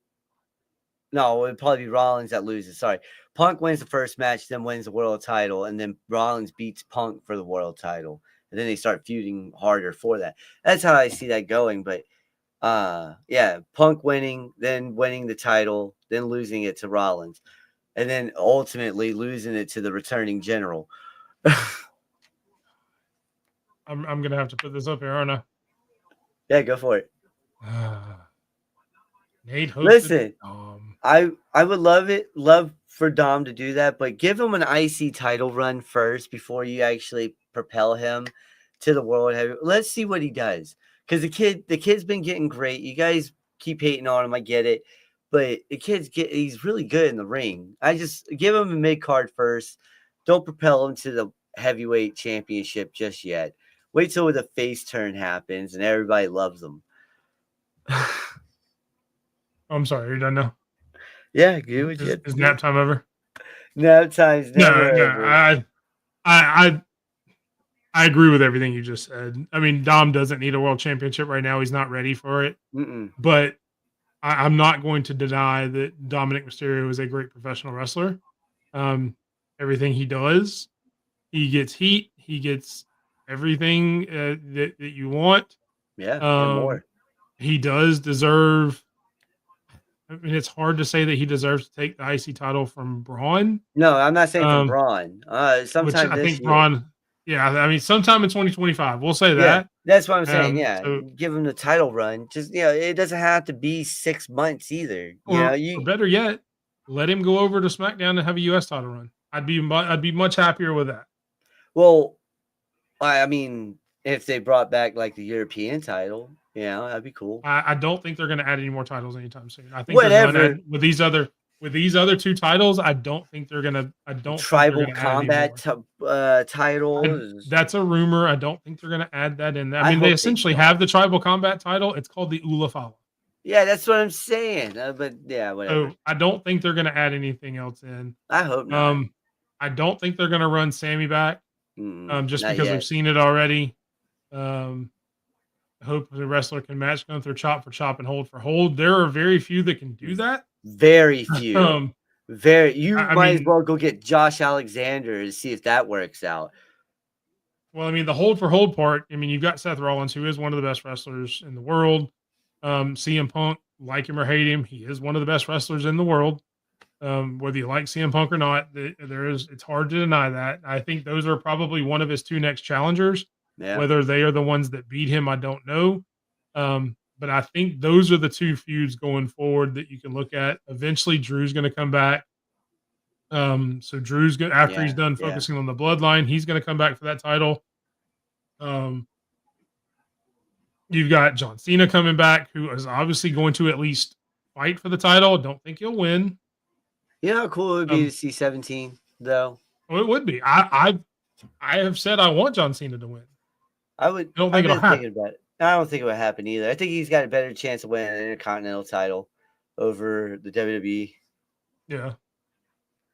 No, it would probably be Rollins that loses. Sorry. Punk wins the first match, then wins the world title, and then Rollins beats Punk for the world title. And then they start feuding harder for that. That's how I see that going. But yeah, Punk winning, then winning the title, then losing it to Rollins, and then ultimately losing it to the returning general. I'm gonna have to put this up here, aren't I? Yeah, go for it. Nate hosted. Listen, I would love for Dom to do that, but give him an IC title run first before you actually propel him to the world heavy. Let's see what he does, because the kid's been getting great. You guys keep hating on him, I get it, but he's really good in the ring. I just give him a mid card first. Don't propel him to the heavyweight championship just yet. Wait till the face turn happens and everybody loves him. I'm sorry, you're done now. Yeah, good with you. Is nap time over? Nap time's never No, over. I agree with everything you just said. I mean, Dom doesn't need a world championship right now. He's not ready for it. But I'm not going to deny that Dominic Mysterio is a great professional wrestler. Everything he does, he gets heat. He gets everything that you want. Yeah, and more. He does deserve. I mean, it's hard to say that he deserves to take the IC title from Braun. No, I'm not saying from Braun. Sometime which I this think year. Braun. Yeah, I mean, sometime in 2025, we'll say that. That's what I'm saying. Yeah, So, give him the title run. Just it doesn't have to be 6 months either. or better yet, let him go over to SmackDown and have a US title run. I'd be much happier with that. Well, I mean, if they brought back like the European title, that'd be cool. I don't think they're going to add any more titles anytime soon. I think whatever they're gonna, with these other two titles. I don't think they're going to. I don't tribal think they're combat title. That's a rumor. I don't think they're going to add that in. I mean, they essentially have the tribal combat title. It's called the Ulafala. Yeah, that's what I'm saying. But yeah, whatever. So I don't think they're going to add anything else in. I hope not. I don't think they're going to run Sammy back. Just because we've seen it already. I hope the wrestler can match Gunther chop for chop and hold for hold. There are very few that can do that. Very few. You I might as mean, well go get Josh Alexander to see if that works out. well, I mean, the hold for hold part. I mean, you've got Seth Rollins, who is one of the best wrestlers in the world. CM Punk, like him or hate him, he is one of the best wrestlers in the world. Whether you like CM Punk or not, it's hard to deny that. I think those are probably one of his two next challengers. Yeah. Whether they are the ones that beat him, I don't know. But I think those are the two feuds going forward that you can look at. Eventually, Drew's going to come back. So Drew's going after he's done Yeah. focusing on the bloodline, he's going to come back for that title. You've got John Cena coming back, who is obviously going to at least fight for the title. Don't think he'll win. You know how cool it would be to see 17 though. Well, it would be. I have said I want John Cena to win. I would. I don't think I've it'll been happen. thinking about it. I don't think it would happen either. I think he's got a better chance of winning an Intercontinental title over the WWE. Yeah,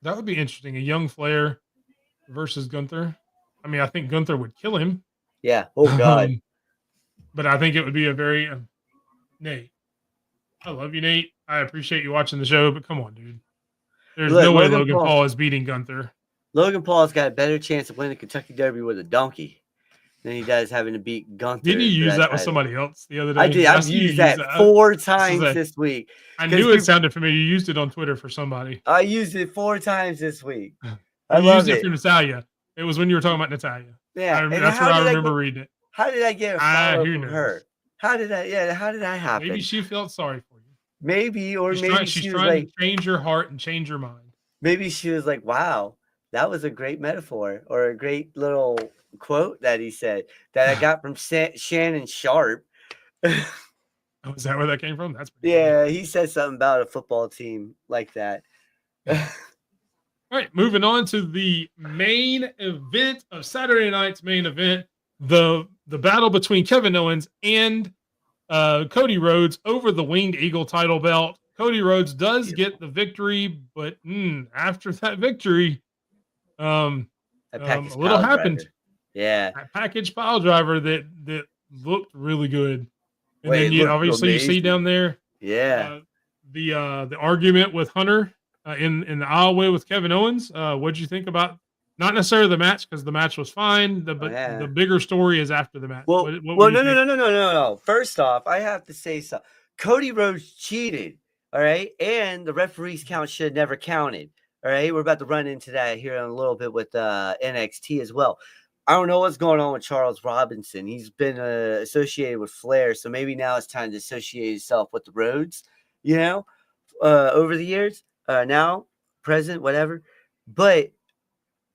that would be interesting. A young Flair versus Gunther. I mean, I think Gunther would kill him. Yeah. Oh God. But I think it would be a very Nate. I love you, Nate. I appreciate you watching the show, but come on, dude. There's no way Logan Paul is beating Gunther. Logan Paul's got a better chance of winning the Kentucky Derby with a donkey than he does having to beat Gunther. Didn't you use that with somebody else the other day? I did. I've used that 4 times this week. I knew it sounded familiar. You used it on Twitter for somebody. I used it 4 times this week. I used it for Natalia. It was when you were talking about Natalia. Yeah, that's where I remember reading it. How did I get a follow from her? How did that happen? Maybe she felt sorry for you. Maybe, or she's trying to change your heart and change your mind. Maybe she was like, wow, that was a great metaphor or a great little quote that he said that I got from Shannon Sharp. Oh, is that where that came from? That's pretty cool. He said something about a football team like that. All right, moving on to the main event of Saturday night's main event, the battle between Kevin Owens and Cody Rhodes over the Winged Eagle title belt. Cody Rhodes does get the victory, but after that victory, a little happened. Driver. Yeah, a package pile driver that looked really good. And then you obviously you see down there, the argument with Hunter in the aisleway with Kevin Owens. What'd you think about? Not necessarily the match, because the match was fine. But the bigger story is after the match. Well, no. First off, I have to say something. Cody Rhodes cheated. All right. And the referee's count should have never counted. All right. We're about to run into that here in a little bit with NXT as well. I don't know what's going on with Charles Robinson. He's been associated with Flair. So maybe now it's time to associate himself with the Rhodes, over the years, now, present, whatever. But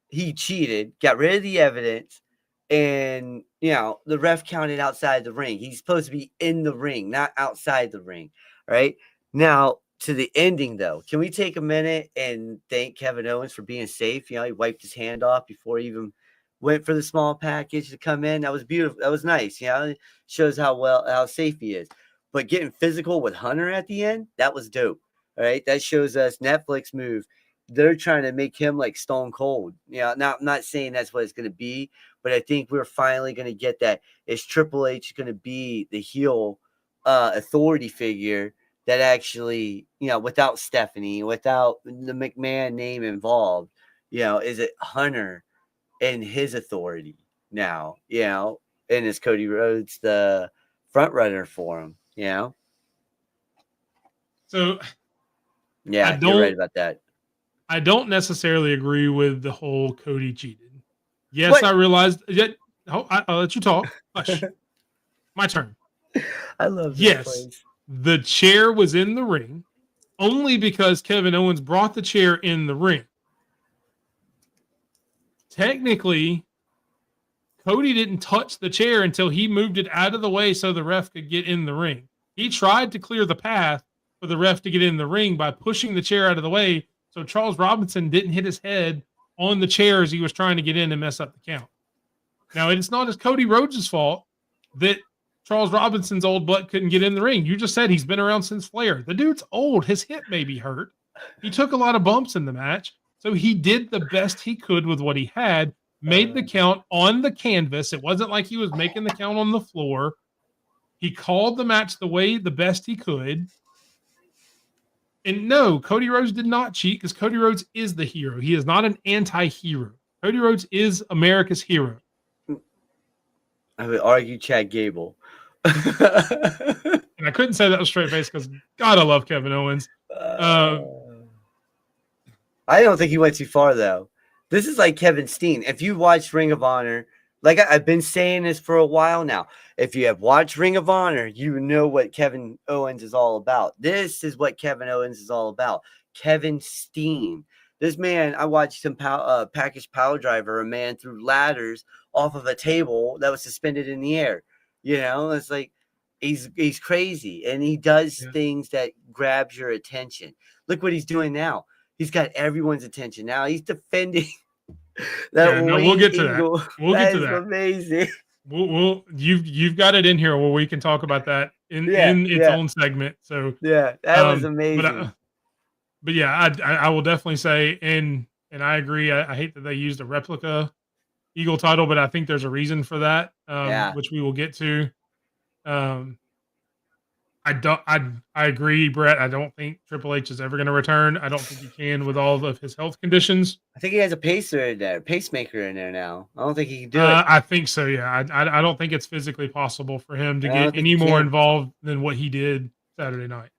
he cheated, got rid of the evidence, and, the ref counted outside the ring. He's supposed to be in the ring, not outside the ring. All right. Now, to the ending, though, can we take a minute and thank Kevin Owens for being safe? He wiped his hand off before he even went for the small package to come in. That was beautiful. That was nice. It shows how safe he is. But getting physical with Hunter at the end, that was dope. All right. That shows us Netflix move. They're trying to make him like Stone Cold. Now, I'm not saying that's what it's going to be, but I think we're finally going to get that. Is Triple H going to be the heel authority figure that actually, without Stephanie, without the McMahon name involved, is it Hunter and his authority now, and is Cody Rhodes the front runner for him, So, yeah, you're right about that. I don't necessarily agree with the whole Cody cheated. Yes, what? I realized. I'll let you talk. Hush. My turn. I love this place. The chair was in the ring only because Kevin Owens brought the chair in the ring. Technically, Cody didn't touch the chair until he moved it out of the way so the ref could get in the ring. He tried to clear the path for the ref to get in the ring by pushing the chair out of the way so Charles Robinson didn't hit his head on the chair as he was trying to get in and mess up the count. Now, it's not as Cody Rhodes' fault that Charles Robinson's old butt couldn't get in the ring. You just said he's been around since Flair. The dude's old. His hip may be hurt. He took a lot of bumps in the match, so he did the best he could with what he had, made the count on the canvas. It wasn't like he was making the count on the floor. He called the match the best he could. And no, Cody Rhodes did not cheat because Cody Rhodes is the hero. He is not an anti-hero. Cody Rhodes is America's hero. I would argue Chad Gable. And I couldn't say that with straight face because God, I love Kevin Owens. I don't think he went too far though. This is like Kevin Steen. If you watch Ring of Honor, like I've been saying this for a while now. If you have watched Ring of Honor, you know what Kevin Owens is all about. This is what Kevin Owens is all about. Kevin Steen. This man, I watched him package power driver a man through ladders off of a table that was suspended in the air. You know, it's like he's crazy and he does things that grabs your attention. Look what he's doing now. He's got everyone's attention now. He's defending that. We'll get to that. We'll get to that. Amazing. You've got it in here where we can talk about that in its own segment. So that was amazing. But yeah, I will definitely say, and I agree. I hate that they used a replica Eagle title, but I think there's a reason for that, which we will get to. I agree, Brett. I don't think Triple H is ever going to return. I don't think he can with all of his health conditions. I think he has a pacemaker in there now. I don't think he can do it. I think so. Yeah, I don't think it's physically possible for him to get any more involved than what he did Saturday night.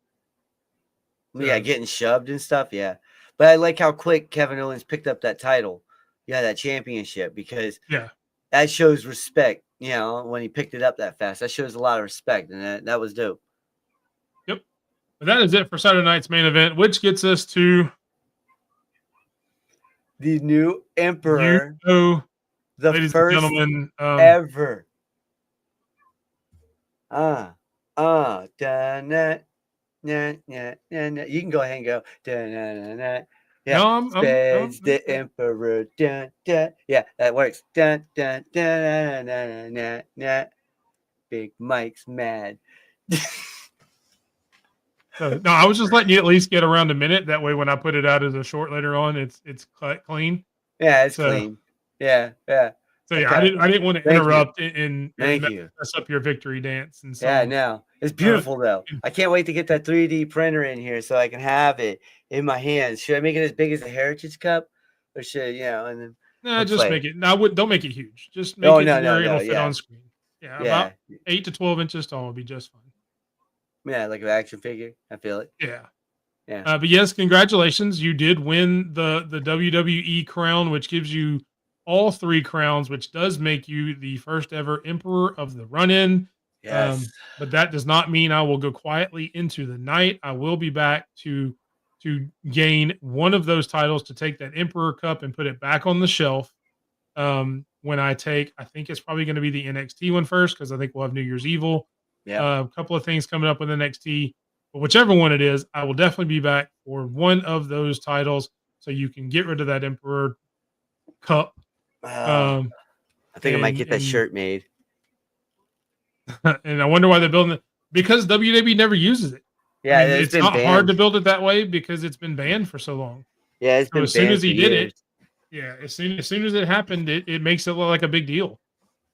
Yeah, getting shoved and stuff. Yeah, but I like how quick Kevin Owens picked up that title. Yeah, that championship, because that shows respect. You know, when he picked it up that fast, that shows a lot of respect, and that was dope. Yep. But that is it for Saturday night's main event, which gets us to the new emperor, the ladies first and gentlemen, ever. Da-na. Nah. You can go ahead and go. Da-na-na-na. Yeah, no, Spence the Emperor. Dun, dun. Yeah, that works. Dun, dun, dun, dun, dun, dun, dun. Big Mike's mad. No, I was just letting you at least get around a minute. That way, when I put it out as a short later on, it's cut clean. Yeah, it's clean. Yeah. So yeah, okay. I didn't want to interrupt and mess up your victory dance and so. Yeah, no, it's beautiful though. I can't wait to get that 3D printer in here so I can have it in my hands. Should I make it as big as a Heritage Cup, or should and then? Just make it. No, don't make it huge. Just make it where it'll fit on screen. Yeah, about 8 to 12 inches tall will be just fine. Yeah, like an action figure. I feel it. Yeah. But yes, congratulations! You did win the WWE crown, which gives you all 3 crowns, which does make you the first ever Emperor of the Run-In. Yes. But that does not mean I will go quietly into the night. I will be back to gain one of those titles, to take that Emperor Cup and put it back on the shelf. When I think it's probably going to be the NXT one first, because I think we'll have New Year's Evil. Yeah. A couple of things coming up with NXT. But whichever one it is, I will definitely be back for one of those titles, so you can get rid of that Emperor Cup. I think I might get that shirt made. And I wonder why they're building it, because WWE never uses it. Yeah, I mean, it's not hard to build it that way because it's been banned for so long. Yeah, it's been as soon as he did it, as soon as it happened, it makes it look like a big deal.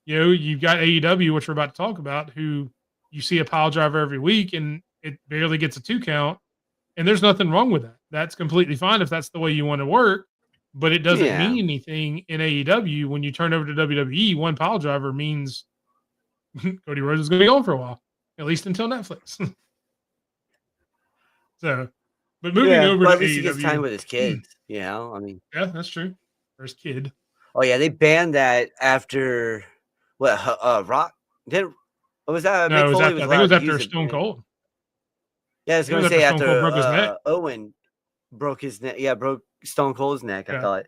You know, you've got AEW, which we're about to talk about, who you see a pile driver every week and it barely gets a 2 count, and there's nothing wrong with that. That's completely fine if that's the way you want to work. But it doesn't mean anything in AEW. When you turn over to WWE, one pile driver means Cody Rhodes is going to be on for a while, at least until Netflix. So, but moving over to at least AEW, he gets time with his kids. You know, I mean, yeah, that's true. For his kid. Oh yeah, they banned that after what? Rock did. What was that? No, I think it was after Stone Cold. Yeah, I was going to say after broke his neck. Owen broke his neck. Yeah, broke Stone Cold's neck. I thought.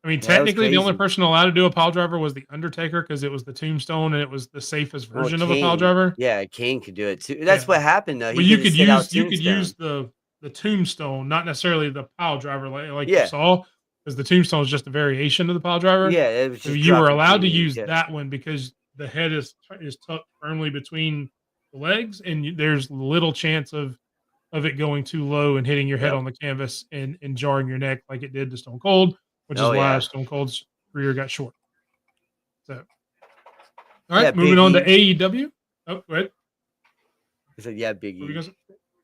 I mean, technically, the only person allowed to do a pile driver was the Undertaker, because it was the tombstone and it was the safest version of a pile driver. Yeah, Kane could do it too. That's what happened though. But you could use the tombstone, not necessarily the pile driver like you saw, because the tombstone is just a variation of the pile driver. Yeah, it was just so you were allowed to use that one because the head is tucked firmly between the legs, and there's little chance of it going too low and hitting your head on the canvas and jarring your neck like it did to Stone Cold, which is why Stone Cold's career got short. So, all right, moving on to AEW. Oh, go ahead. I said, yeah, Biggie.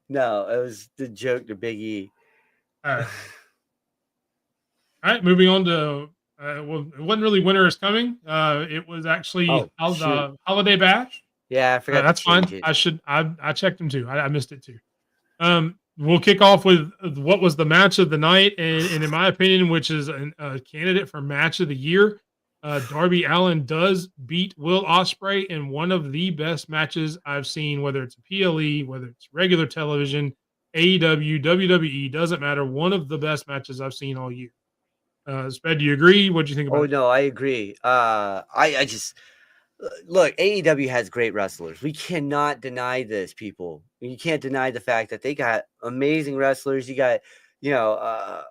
No, it was the joke to Big E. All right, moving on to well, it wasn't really Winter is Coming. It was actually Oh, shoot. Holiday Bash. Yeah, I forgot to That's change fine. it. I checked them too. I missed it too. We'll kick off with what was the match of the night, and in my opinion, which is a candidate for match of the year. Darby Allin does beat Will Ospreay in one of the best matches I've seen, whether it's a PLE, whether it's regular television, AEW, WWE, doesn't matter. One of the best matches I've seen all year. Sped, do you agree? What do you think about Oh it? no, I agree. I just look, AEW has great wrestlers. We cannot deny this, people. You can't deny the fact that they got amazing wrestlers. You got, you know,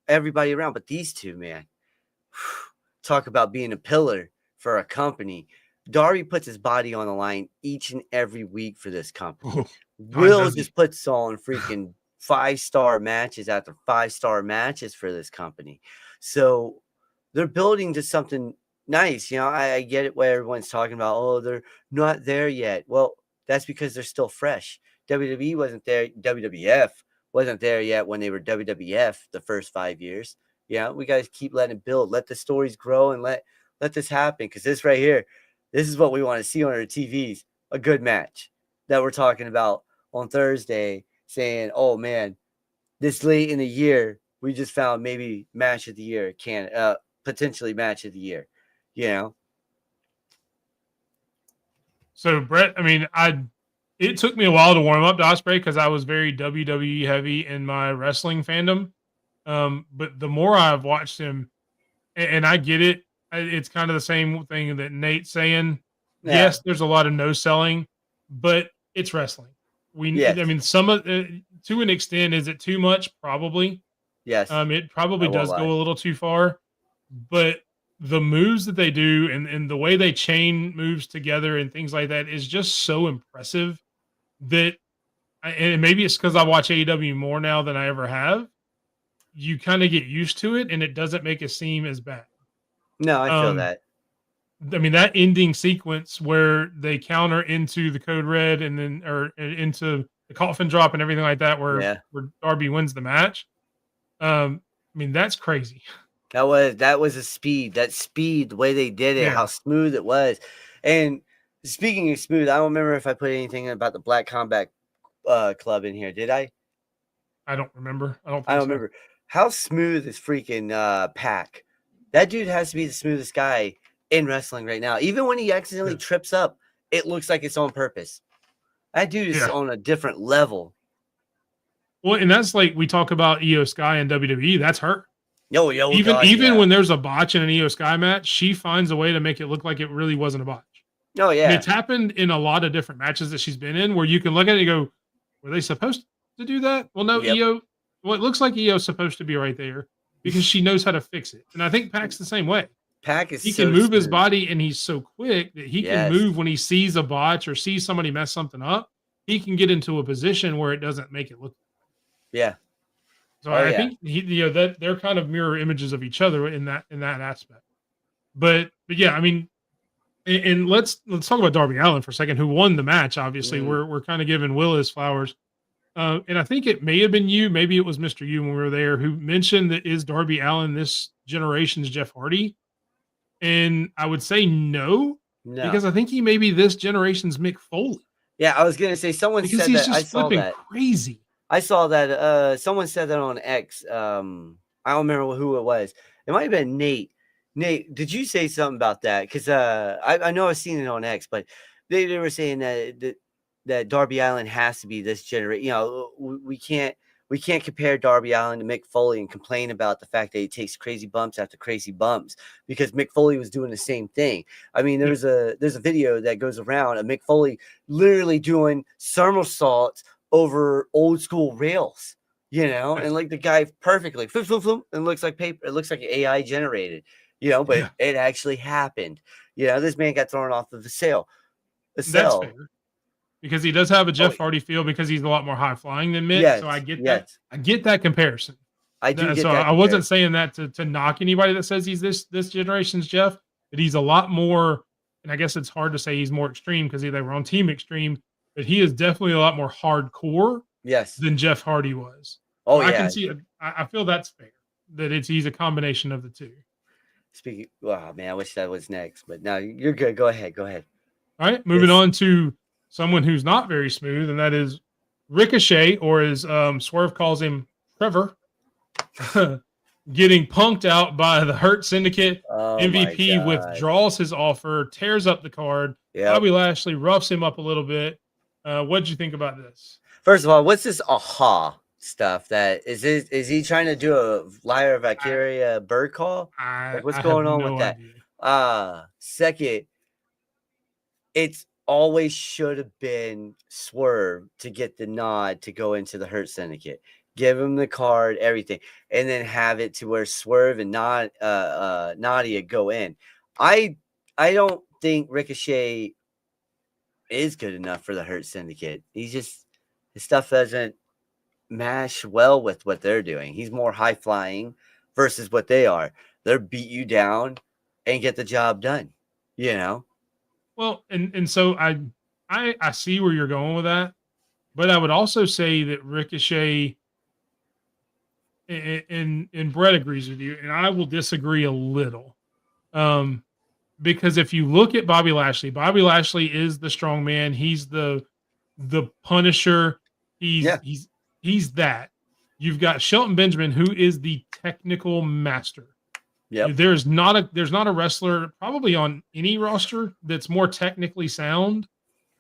everybody around, but these two, man, talk about being a pillar for a company. Darby puts his body on the line each and every week for this company. Oh, God, Will does he? just puts on freaking 5-star matches after 5-star matches for this company. So they're building to something nice. I get it where everyone's talking about, oh, they're not there yet. Well, that's because they're still fresh. WWE wasn't there. WWF wasn't there yet when they were WWF the first 5 years. Yeah, we got to keep letting it build. Let the stories grow and let this happen. Because this right here, this is what we want to see on our TVs. A good match that we're talking about on Thursday, saying, oh man, this late in the year, we just found maybe match of the year, potentially match of the year, you know? So Brett, I mean, it took me a while to warm up to Ospreay because I was very WWE heavy in my wrestling fandom. But the more I've watched him, and I get it, it's kind of the same thing that Nate's saying. Yeah. Yes, there's a lot of no selling, but it's wrestling. I Yes. mean, some of to an extent, is it too much? Probably. Yes. It I probably won't does lie. go a little too far, but the moves that they do and the way they chain moves together and things like that is just so impressive that, and maybe it's because I watch AEW more now than I ever have. You kind of get used to it, and it doesn't make it seem as bad. No, I feel Um, that. I mean, that ending sequence where they counter into the code red and then or into the coffin drop and everything like that, Yeah. where Darby wins the match. I mean, that's crazy. That was a speed. That speed, the way they did it, Yeah, how smooth it was. And speaking of smooth, I don't remember if I put anything about the Black Combat Club in here. Did I? I don't remember. I don't I think don't so. remember. How smooth is freaking Pac? That dude has to be the smoothest guy in wrestling right now. Even when he accidentally Yeah, trips up, it looks like it's on purpose. That dude is yeah. on a different level. Well, and that's like we talk about Io Sky and WWE. That's her. Yo, God, Even yeah. when there's a botch in an Io Sky match, she finds a way to make it look like it really wasn't a botch. Oh, And yeah. it's happened in a lot of different matches that she's been in where you can look at it and go, were they supposed to do that? Well, no, Yep. Io, well, it looks like Io's supposed to be right there because she knows how to fix it. And I think Pac's the same way. Pac is He can so move his smooth. body and he's so quick that he can Yes. move when he sees a botch or sees somebody mess something up. He can get into a position where it doesn't make it look. Yeah. So Oh, I yeah. think that they're kind of mirror images of each other in that aspect. But yeah, I mean, and let's talk about Darby Allin for a second, who won the match. Obviously, Mm. we're kind of giving Will his flowers. And I think it may have been you, maybe it was Mr. You when we were there, who mentioned that is Darby Allin this generation's Jeff Hardy? And I would say no, No. because I think he may be this generation's Mick Foley Yeah, I was gonna say someone because said he's that. I just saw flipping that. crazy. I saw that. Someone said that on X. I don't remember who it was. It might have been Nate. Nate, did you say something about that? Because I know I've seen it on X, but they were saying that Darby Allin has to be this generation. We can't compare Darby Allin to Mick Foley and complain about the fact that he takes crazy bumps after crazy bumps because Mick Foley was doing the same thing. I mean, Yeah. there's a video that goes around of Mick Foley literally doing somersaults over old school rails, and like the guy perfectly floop, floop, floop, and looks like paper. It looks like AI generated, but Yeah, it actually happened. This man got thrown off of the sail. The that's cell. fair. Because he does have a Oh, Jeff Hardy feel because he's a lot more high flying than Mick. So I yes, get that. yes. I get that comparison. I do get So that I wasn't comparison. saying that to knock anybody that says he's this generation's Jeff, but he's a lot more, and I guess it's hard to say he's more extreme because they were on Team Extreme, but he is definitely a lot more hardcore Yes. than Jeff Hardy was. Oh, So I yeah. can see. I feel that's fair. That he's a combination of the two. Speaking, wow, man, I wish that was next, but no, you're good. Go ahead. All right, moving on to someone who's not very smooth, and that is Ricochet, or as Swerve calls him, Trevor, getting punked out by the Hurt Syndicate. Oh my MVP God. withdraws his offer, tears up the card. Yep. Bobby Lashley roughs him up a little bit. What did you think about this? First of all, what's this aha stuff? That is he trying to do a Lyra Valkyria bird call? Like, what's I going have on no with that? idea. Second, it's always should have been Swerve to get the nod to go into the Hurt Syndicate. Give him the card, everything, and then have it to where Swerve and Nadia go in. I don't think Ricochet is good enough for the Hurt Syndicate. His stuff doesn't mash well with what they're doing. He's more high flying versus what they are. They're beat you down and get the job done. You know. Well, and so I see where you're going with that, but I would also say that Ricochet and Brett agrees with you, and I will disagree a little. Because if you look at Bobby Lashley is the strong man. He's the Punisher. He's that. You've got Shelton Benjamin, who is the technical master. Yep. There's not a wrestler probably on any roster that's more technically sound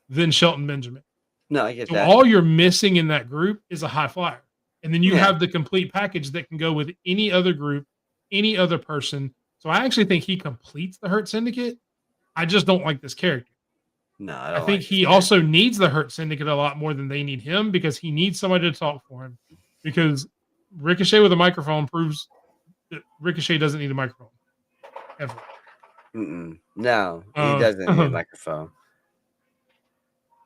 than Shelton Benjamin. No, I get So that. all you're missing in that group is a high flyer. And then you have the complete package that can go with any other group, any other person. So I actually think he completes the Hurt Syndicate. I just don't like this character. No, I think he also needs the Hurt Syndicate a lot more than they need him, because he needs somebody to talk for him. Because Ricochet with a microphone proves that Ricochet doesn't need a microphone ever. No, he doesn't need a microphone.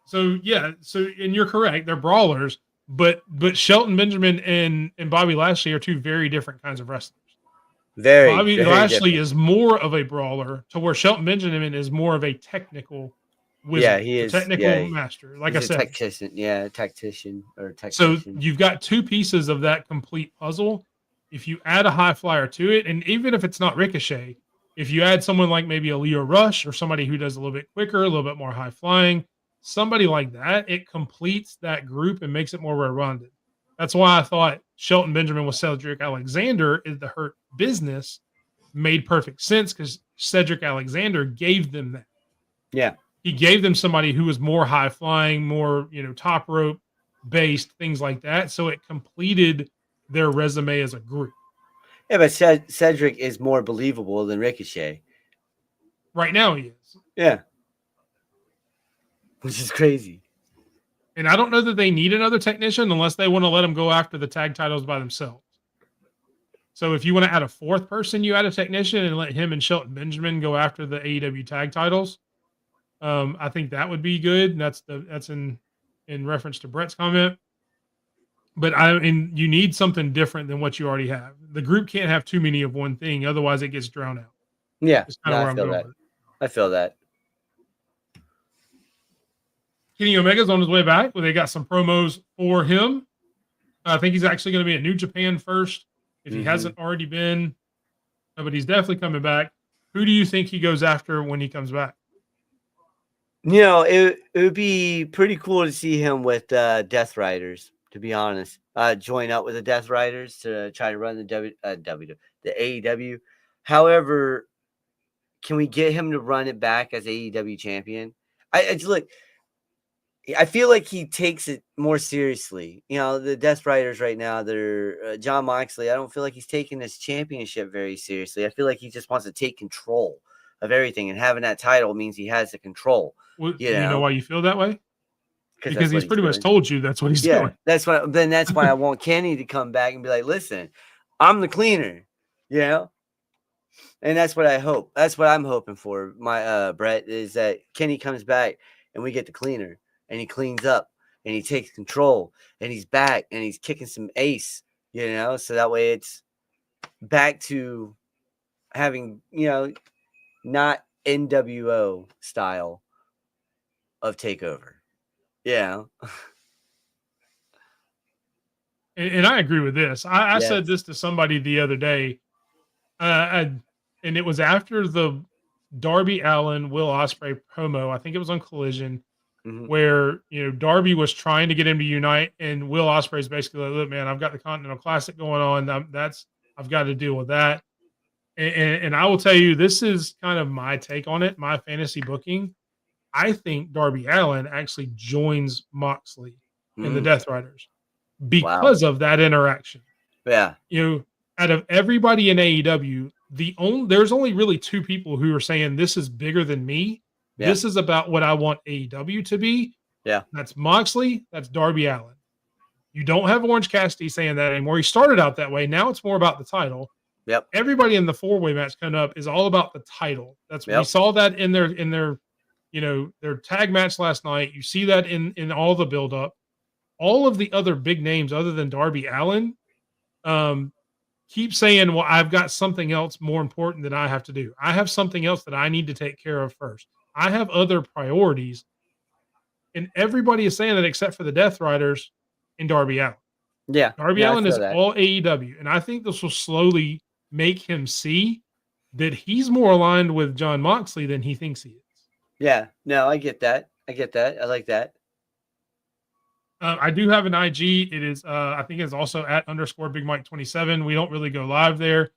So and you're correct. They're brawlers, but Shelton Benjamin and Bobby Lashley are two very different kinds of wrestlers. Bobby Lashley is more of a brawler, to where Shelton Benjamin is more of a technical wizard. Yeah, he is technical master. Like I said, tactician. So you've got two pieces of that complete puzzle. If you add a high flyer to it, and even if it's not Ricochet, if you add someone like maybe a Leo Rush or somebody who does a little bit quicker, a little bit more high flying, somebody like that, it completes that group and makes it more well-rounded. That's why I thought Shelton Benjamin with Cedric Alexander is the Hurt Business made perfect sense, because Cedric Alexander gave them that. Yeah. He gave them somebody who was more high flying, more, top rope based, things like that. So it completed their resume as a group. Yeah, but Cedric is more believable than Ricochet. Right now he is. Yeah. Which is crazy. And I don't know that they need another technician unless they want to let him go after the tag titles by themselves. So if you want to add a fourth person, you add a technician and let him and Shelton Benjamin go after the AEW tag titles. I think that would be good. That's in reference to Brett's comment. But you need something different than what you already have. The group can't have too many of one thing, otherwise it gets drowned out. Yeah, I feel that. Kenny Omega's on his way back. Well, they got some promos for him. I think he's actually going to be at New Japan first, if he hasn't already been. But he's definitely coming back. Who do you think he goes after when he comes back? It would be pretty cool to see him with Death Riders, to be honest. Join up with the Death Riders to try to run the AEW. However, can we get him to run it back as AEW champion? I feel like he takes it more seriously. The Death Riders right now, they're John Moxley. I don't feel like he's taking this championship very seriously. I feel like he just wants to take control of everything, and having that title means he has the control. Well, you know why you feel that way? Because he's pretty much told you that's what he's doing. That's why I want Kenny to come back and be like, listen, I'm the cleaner, and that's what I hope. That's what I'm hoping for. My Brett, is that Kenny comes back and we get the cleaner, and he cleans up and he takes control, and he's back and he's kicking some ace, so that way it's back to having, not NWO style of takeover. Yeah. and I agree with this. I said Yes. this to somebody the other day, and it was after the Darby Allin Will Ospreay promo. I think it was on Collision Mhm. where Darby was trying to get him to unite, and Will Ospreay's basically like, "Look, man, I've got the Continental Classic going on. I've got to deal with that." And I will tell you, this is kind of my take on it. My fantasy booking. I think Darby Allin actually joins Moxley in the Mm, Death Riders wow. because of that interaction. Yeah. You know, out of everybody in AEW, there's only really two people who are saying this is bigger than me. Yeah. This is about what I want AEW to be. Yeah. That's Moxley. That's Darby Allin. You don't have Orange Cassidy saying that anymore. He started out that way. Now it's more about the title. Yep. Everybody in the four-way match coming up is all about the title. We Yep. saw that in their tag match last night. You see that in all the build-up. All of the other big names other than Darby Allin um, keep saying, well, I've got something else more important that I have to do. I have something else that I need to take care of first. I have other priorities. And everybody is saying that except for the Death Riders and Darby Allin. Yeah. Darby Yeah. I Allin feel is that. all AEW. And I think this will slowly make him see that he's more aligned with John Moxley than he thinks he is. Yeah. No, I get that. I get that. I like that. I do have an IG. It is, I think it's also at _ Big Mike 27. We don't really go live there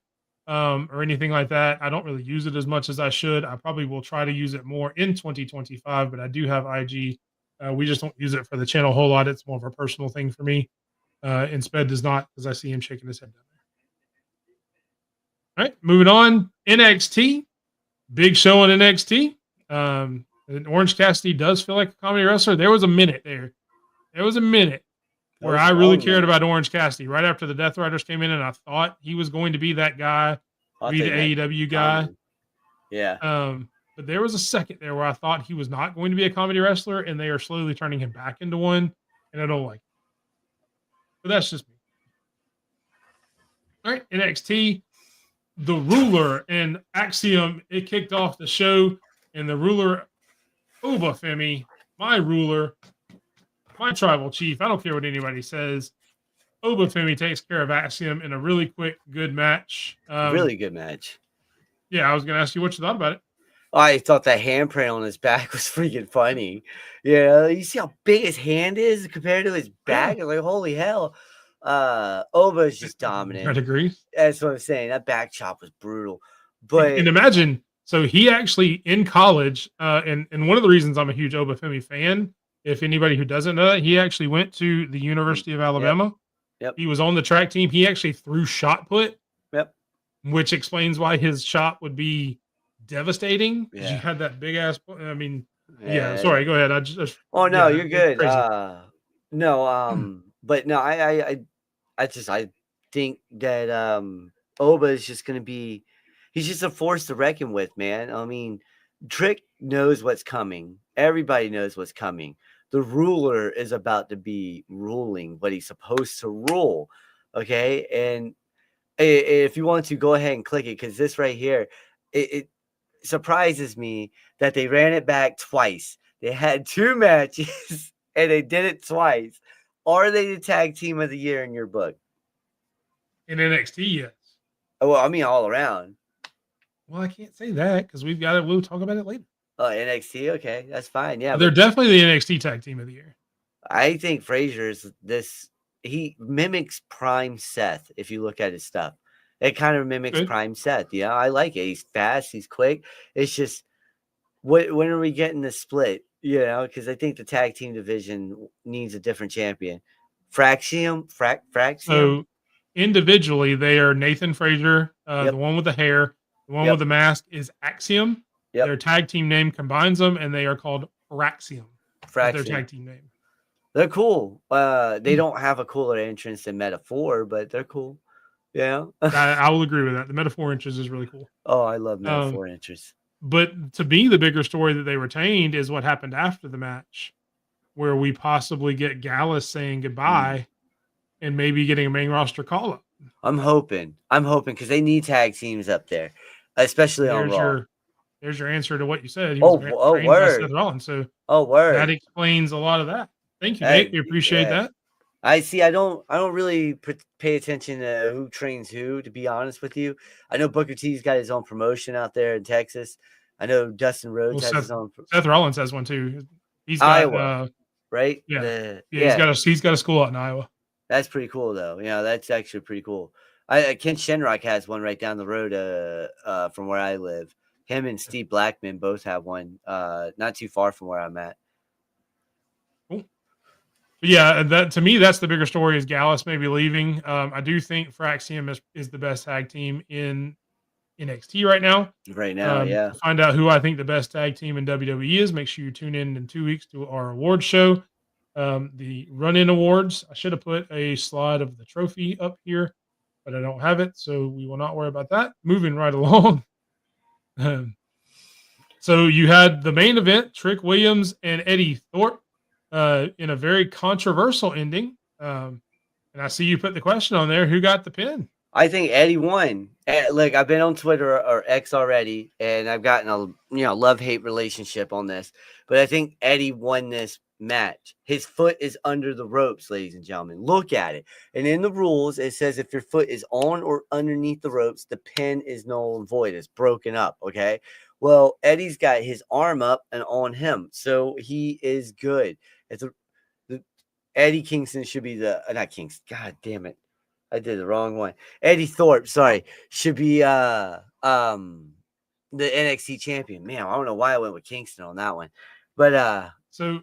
or anything like that. I don't really use it as much as I should. I probably will try to use it more in 2025, but I do have IG. We just don't use it for the channel a whole lot. It's more of a personal thing for me. And Sped does not, because I see him shaking his head down there. All right, moving on. NXT. Big show on NXT. And Orange Cassidy does feel like a comedy wrestler. There was a minute there. There was a minute That where was I a really long cared minute. about Orange Cassidy right after the Death Riders came in, and I thought he was going to be that guy, I be the think that AEW guy. comedy. Yeah. But there was a second there where I thought he was not going to be a comedy wrestler, and they are slowly turning him back into one, and I don't like it. But that's just me. All right, NXT, the Ruler and Axiom, it kicked off the show, and the Ruler, Obafemi, my ruler, my tribal chief, I don't care what anybody says, Obafemi takes care of Axiom in a really quick, good match. Really good match. Yeah, I was going to ask you what you thought about it. I thought that handprint on his back was freaking funny. Yeah, you see how big his hand is compared to his back? Like, holy hell. Oba is just I'd dominant. agree. That's what I'm saying. That back chop was brutal. And But imagine, so he actually in college, and one of the reasons I'm a huge Obafemi fan, if anybody who doesn't know that, he actually went to the University of Alabama. Yep. He was on the track team. He actually threw shot put, Yep. which explains why his shot would be devastating because you Yeah. had that big ass. I mean, yeah. Sorry, go ahead. Oh no, yeah, you're good. crazy. No, but no, I think that Oba is just gonna be he's just a force to reckon with, man. I mean, Trick knows what's coming. Everybody knows what's coming. The ruler is about to be ruling what he's supposed to rule. Okay. And if you want to go ahead and click it, because this right here, it surprises me that they ran it back twice. They had 2 matches and they did it twice. Are they the tag team of the year in your book? In NXT, yes. Oh, well, I mean all around. Well, I can't say that because we've got it. We'll talk about it later. Oh, NXT, okay, that's fine. Yeah, They're definitely the NXT tag team of the year. I think Frazier is this. He mimics Prime Seth. If you look at his stuff, it kind of mimics Prime Seth. Yeah, I like it. He's fast. He's quick. It's just when are we getting the split? You know, because I think the tag team division needs a different champion. Fraxium. So individually, they are Nathan Frazier, the one with the hair, the one with the mask is Axiom. Yep. Their tag team name combines them, and they are called Fraxium. Their tag team name. They're cool. They don't have a cooler entrance than Metaphor, but they're cool. Yeah. I will agree with that. The Metaphor entrance is really cool. Oh, I love Metaphor entrance. But to me, the bigger story that they retained is what happened after the match, where we possibly get Gallus saying goodbye and maybe getting a main roster call up. I'm hoping because they need tag teams up there, especially on Raw. There's your answer to what you said. He was word. Seth Rollins, so word. That explains a lot of that. Thank you, Nate. We appreciate that. I see. I don't really pay attention to who trains who. To be honest with you, I know Booker T's got his own promotion out there in Texas. I know Dustin Well, Rhodes has Seth his own Seth Rollins has one too. He's got Iowa, right? yeah. Yeah, he's got a school out in Iowa. That's pretty cool though. Yeah, that's actually pretty cool. Ken Shenrock has one right down the road from where I live. Him and Steve Blackman both have one not too far from where I'm at. Cool. But yeah, that to me, that's the bigger story is Gallus maybe leaving. I do think Fraxium is the best tag team in NXT right now. Right now, yeah. To find out who I think the best tag team in WWE is, make sure you tune in 2 weeks to our award show. The run-in awards. I should have put a slide of the trophy up here, but I don't have it, so we will not worry about that. Moving right along. So you had the main event, Trick Williams and Eddie Thorpe, in a very controversial ending. And I see you put the question on there: who got the pin? I think Eddie won. Look, I've been on Twitter or X already, and I've gotten a love-hate relationship on this. But I think Eddie won this match. His foot is under the ropes, ladies and gentlemen. Look at it. And in the rules, it says if your foot is on or underneath the ropes, the pin is null and void. It's broken up, okay? Well, Eddie's got his arm up and on him, so he is good. Eddie Kingston should be not Kingston. God damn it. I did the wrong one. Eddie Thorpe, sorry, should be the NXT champion. Man, I don't know why I went with Kingston on that one. But so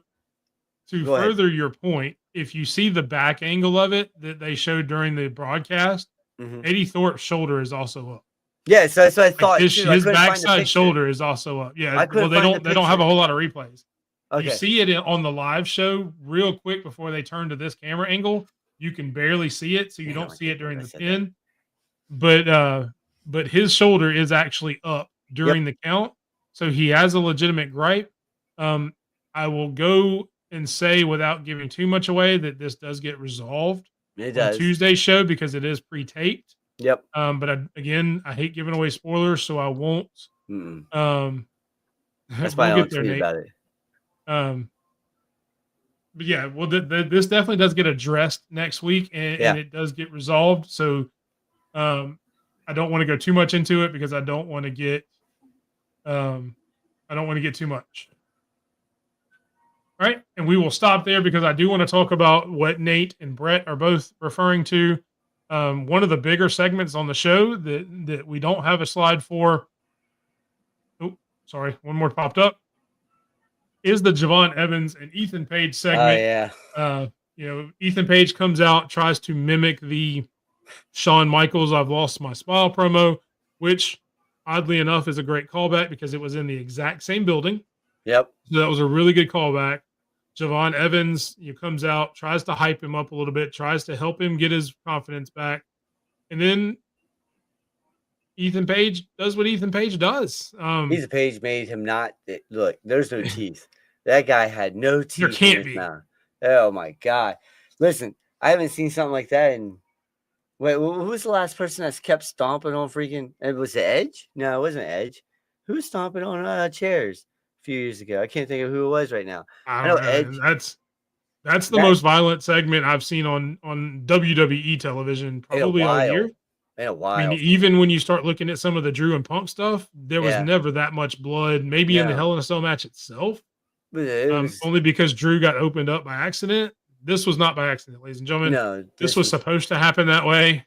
to further your point, if you see the back angle of it that they showed during the broadcast, Eddie Thorpe's shoulder is also up. Yeah, so that's what I thought. His backside shoulder is also up. Yeah, well, they don't have a whole lot of replays. Okay. You see it on the live show real quick before they turn to this camera angle. You can barely see it, so you don't see it during the pin. But his shoulder is actually up during the count, so he has a legitimate gripe. I will go and say, without giving too much away, that this does get resolved on Tuesday's show because it is pre-taped. Yep. But I hate giving away spoilers, so I won't. That's why I don't tweet about it. But yeah, well, this definitely does get addressed next week, and it does get resolved. So, I don't want to go too much into it because I don't want to get too much. All right, and we will stop there because I do want to talk about what Nate and Brett are both referring to. One of the bigger segments on the show that we don't have a slide for. Oh, sorry, one more popped up. Is the Javon Evans and Ethan Page segment. Oh, yeah. Ethan Page comes out, tries to mimic the Shawn Michaels "I've Lost My Smile" promo, which oddly enough is a great callback because it was in the exact same building. Yep. So that was a really good callback. Javon Evans comes out, tries to hype him up a little bit, tries to help him get his confidence back. And then Ethan Page does what Ethan Page does. Ethan Page made him not look. There's no teeth. That guy had no teeth. There can't be. Mouth. Oh my god! Listen, I haven't seen something like that in. Wait, who was the last person that's kept stomping on freaking? It was the Edge? No, it wasn't Edge. Who was stomping on chairs a few years ago? I can't think of who it was right now. I know Edge. That's the most violent segment I've seen on WWE television probably all year. In a while. I mean, even when you start looking at some of the Drew and Punk stuff, there was never that much blood. Maybe in the Hell in a Cell match itself, only because Drew got opened up by accident. This was not by accident, ladies and gentlemen. No, this was supposed to happen that way.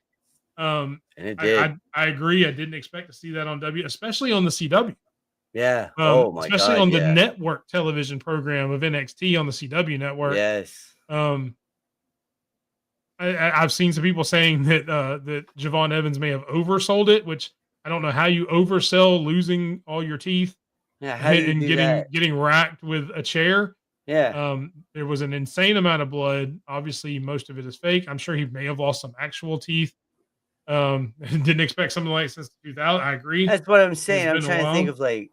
And it did. I agree. I didn't expect to see that on especially on the CW. Yeah. Especially on the network television program of NXT on the CW network. Yes. I've seen some people saying that that Javon Evans may have oversold it, which I don't know how you oversell losing all your teeth. Yeah, how do you do that? Getting racked with a chair. Yeah. There was an insane amount of blood. Obviously, most of it is fake. I'm sure he may have lost some actual teeth. Didn't expect something like since 2000. I agree. That's what I'm saying. I'm trying to think of like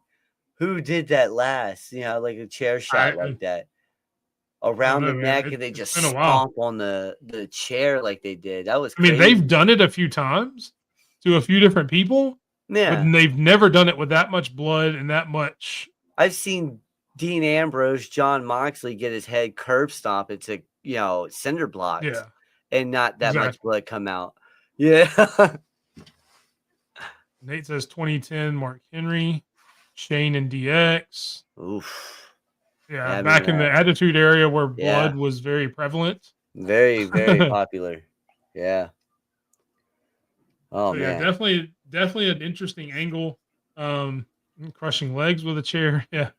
who did that last. Like a chair shot like that. Around the neck, and they just stomp on the chair like they did. That was crazy. I mean, they've done it a few times to a few different people. Yeah. But they've never done it with that much blood and that much. I've seen Dean Ambrose, John Moxley get his head curb stomped. It's a cinder blocked Yeah, and not that much exactly. blood come out. Yeah. Nate says 2010 Mark Henry, Shane and DX. Oof. Yeah, Yeah, I back in remember the that. Attitude Era where blood Yeah. was very prevalent. Very, very popular. Yeah. Oh So yeah, man. definitely an interesting angle. Um, crushing legs with a chair. Yeah,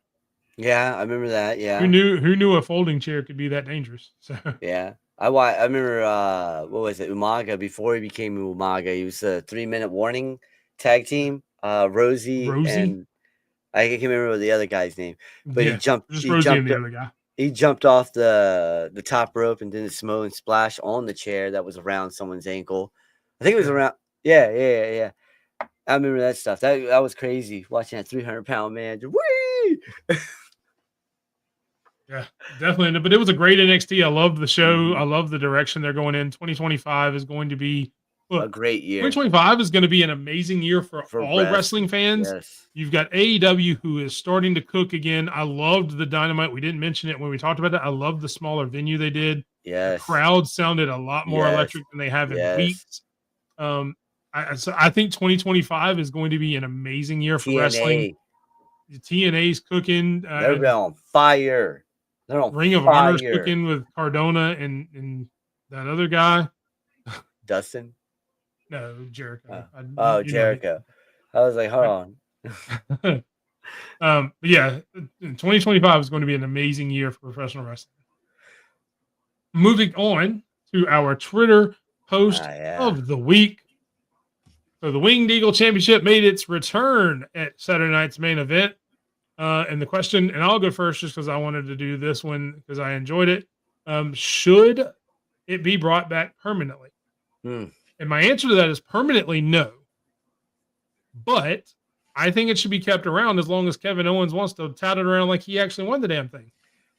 Yeah, I remember that. who Yeah. knew? Who knew a folding chair could be that dangerous? So Yeah. I remember what was it? Umaga before he became Umaga. He was a 3-minute warning tag team. Rosie Rosie, and I can't remember the other guy's name, but yeah, just Rosie and the other guy. he jumped off the top rope and did a smoke and splash on the chair that was around someone's ankle. I think it was Yeah. around. Yeah. I remember that stuff. That was crazy watching that 300-pound man. Whee! Yeah, definitely. But it was a great NXT. I loved the show. Mhm. I love the direction they're going in. 2025 is going to be A look, great year 2025 is going to be an amazing year for for all wrestling wrestling. fans. Yes. You've got AEW who is starting to cook again. I loved the Dynamite. We didn't mention it when we talked about it. I loved the smaller venue they did. The Yes. crowd sounded a lot more Yes. electric than they have in Yes. weeks. So I think 2025 is going to be an amazing year for wrestling. TNA. The TNA's cooking. They're on fire. They're on Ring of Honor's fire. cooking with Cardona and that other guy. Dustin. No, Jericho. Oh, You know he. Jericho. I was like, hold on. But yeah, 2025 is going to be an amazing year for professional wrestling. Moving on to our Twitter post Yeah. of the week. So the Winged Eagle Championship made its return at Saturday night's main event. And the question, and I'll go first just because I wanted to do this one because I enjoyed it. Should it be brought back permanently? Hmm. And my answer to that is permanently no. But I think it should be kept around as long as Kevin Owens wants to tout it around like he actually won the damn thing.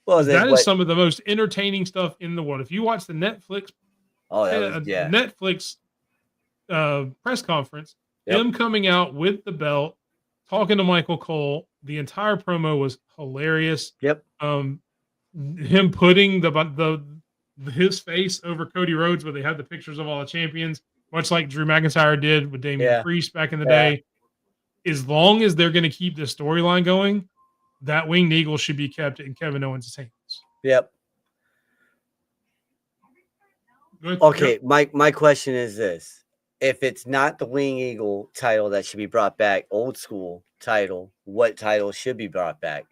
Well, That is some of the most entertaining stuff in the world. If you watch the Netflix, yeah. Netflix press conference, Yep. him coming out with the belt, talking to Michael Cole, the entire promo was hilarious. Yep. Him putting his face over Cody Rhodes, where they had the pictures of all the champions, much like Drew McIntyre did with Damian Priest back in the day. As long as they're going to keep this storyline going, that Winged Eagle should be kept in Kevin Owens' hands. Yep. Okay, my question is this. If it's not the Winged Eagle title that should be brought back, old school title, what title should be brought back?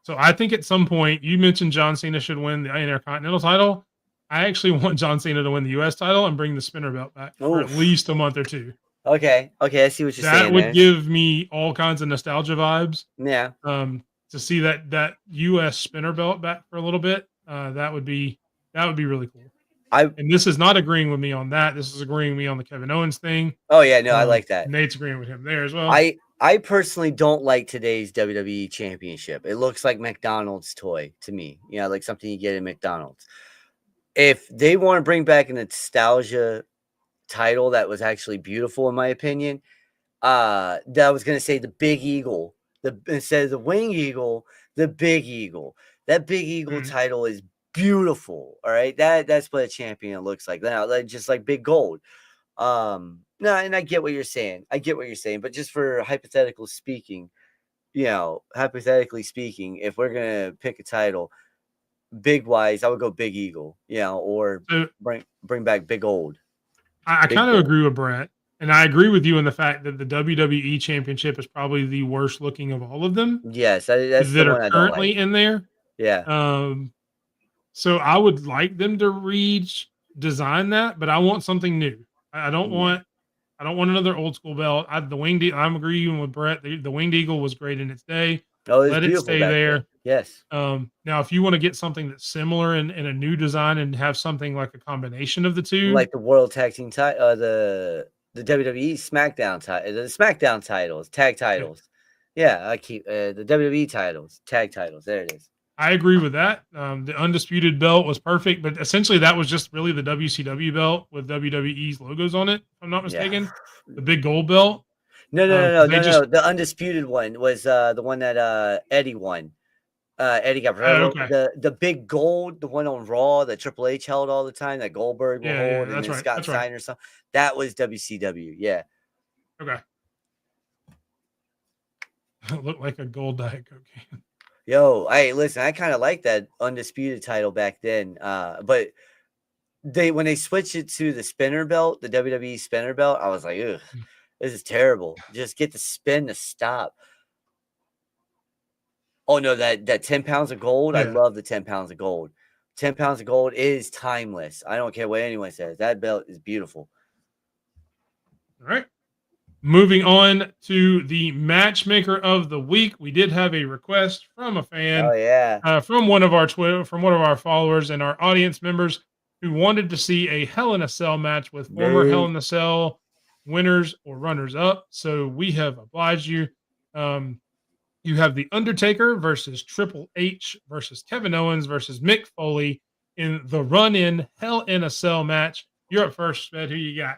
So I think at some point, you mentioned John Cena should win the Intercontinental title. I actually want John Cena to win the U.S. title and bring the spinner belt back for at least a month or two. Okay, I see what you're saying. That would give me all kinds of nostalgia vibes. Yeah. To see that U.S. spinner belt back for a little bit, that would be really cool. And this is not agreeing with me on that. This is agreeing with me on the Kevin Owens thing. Oh yeah, no, I like that. Nate's agreeing with him there as well. I personally don't like today's WWE Championship. It looks like McDonald's toy to me. You know, like something you get in McDonald's. If they want to bring back a nostalgia title that was actually beautiful, in my opinion, that I was going to say the Big Eagle. Instead of the Winged Eagle, the Big Eagle. That Big Eagle title is beautiful. All right, that's what a champion looks like. Now, just like Big Gold. No, and I get what you're saying. But just for hypothetically speaking, if we're gonna pick a title, big wise, I would go Big Eagle, or bring back Big Old. I kind of agree with Brett, and I agree with you in the fact that the WWE Championship is probably the worst looking of all of them. Yes, that's that the are one I currently don't like. in there. Yeah. So I would like them to redesign that, but I want something new. I don't want another old school belt. The Winged Eagle, I'm agreeing with Brett. The Winged Eagle was great in its day. Let it stay there. Yes. Now, if you want to get something that's similar in a new design and have something like a combination of the two, like the World Tag Team title, the WWE SmackDown title, the SmackDown titles, tag titles. Yeah, I keep the WWE titles, tag titles. There it is. I agree with that. The Undisputed belt was perfect, but essentially that was just really the WCW belt with WWE's logos on it, if I'm not mistaken. The big gold belt. No. The Undisputed one was the one that Eddie won. Eddie Guerrero, Okay. the big gold, the one on Raw that Triple H held all the time, that Goldberg will Yeah, hold, and that's then right. Scott That's right. Steiner stuff. That was WCW. Yeah. Okay. Looked like a gold Diet Coke can. Yo, hey, listen, I kind of like that undisputed title back then. But when they switched it to the spinner belt, the WWE spinner belt, I was like, ugh, this is terrible. Just get the spin to stop. Oh no, that 10 pounds of gold. I Yeah. love the 10 pounds of gold. 10 pounds of gold is timeless. I don't care what anyone says. That belt is beautiful. All right. Moving on to the matchmaker of the week, we did have a request from a Oh fan, yeah. from one of our from one of our followers and our audience members who wanted to see a Hell in a Cell match with former Hell Big. in a Cell winners or runners up. So we have obliged you. You have the Undertaker versus Triple H versus Kevin Owens versus Mick Foley in the run-in Hell in a Cell match. You're up first, Sped. Who you got?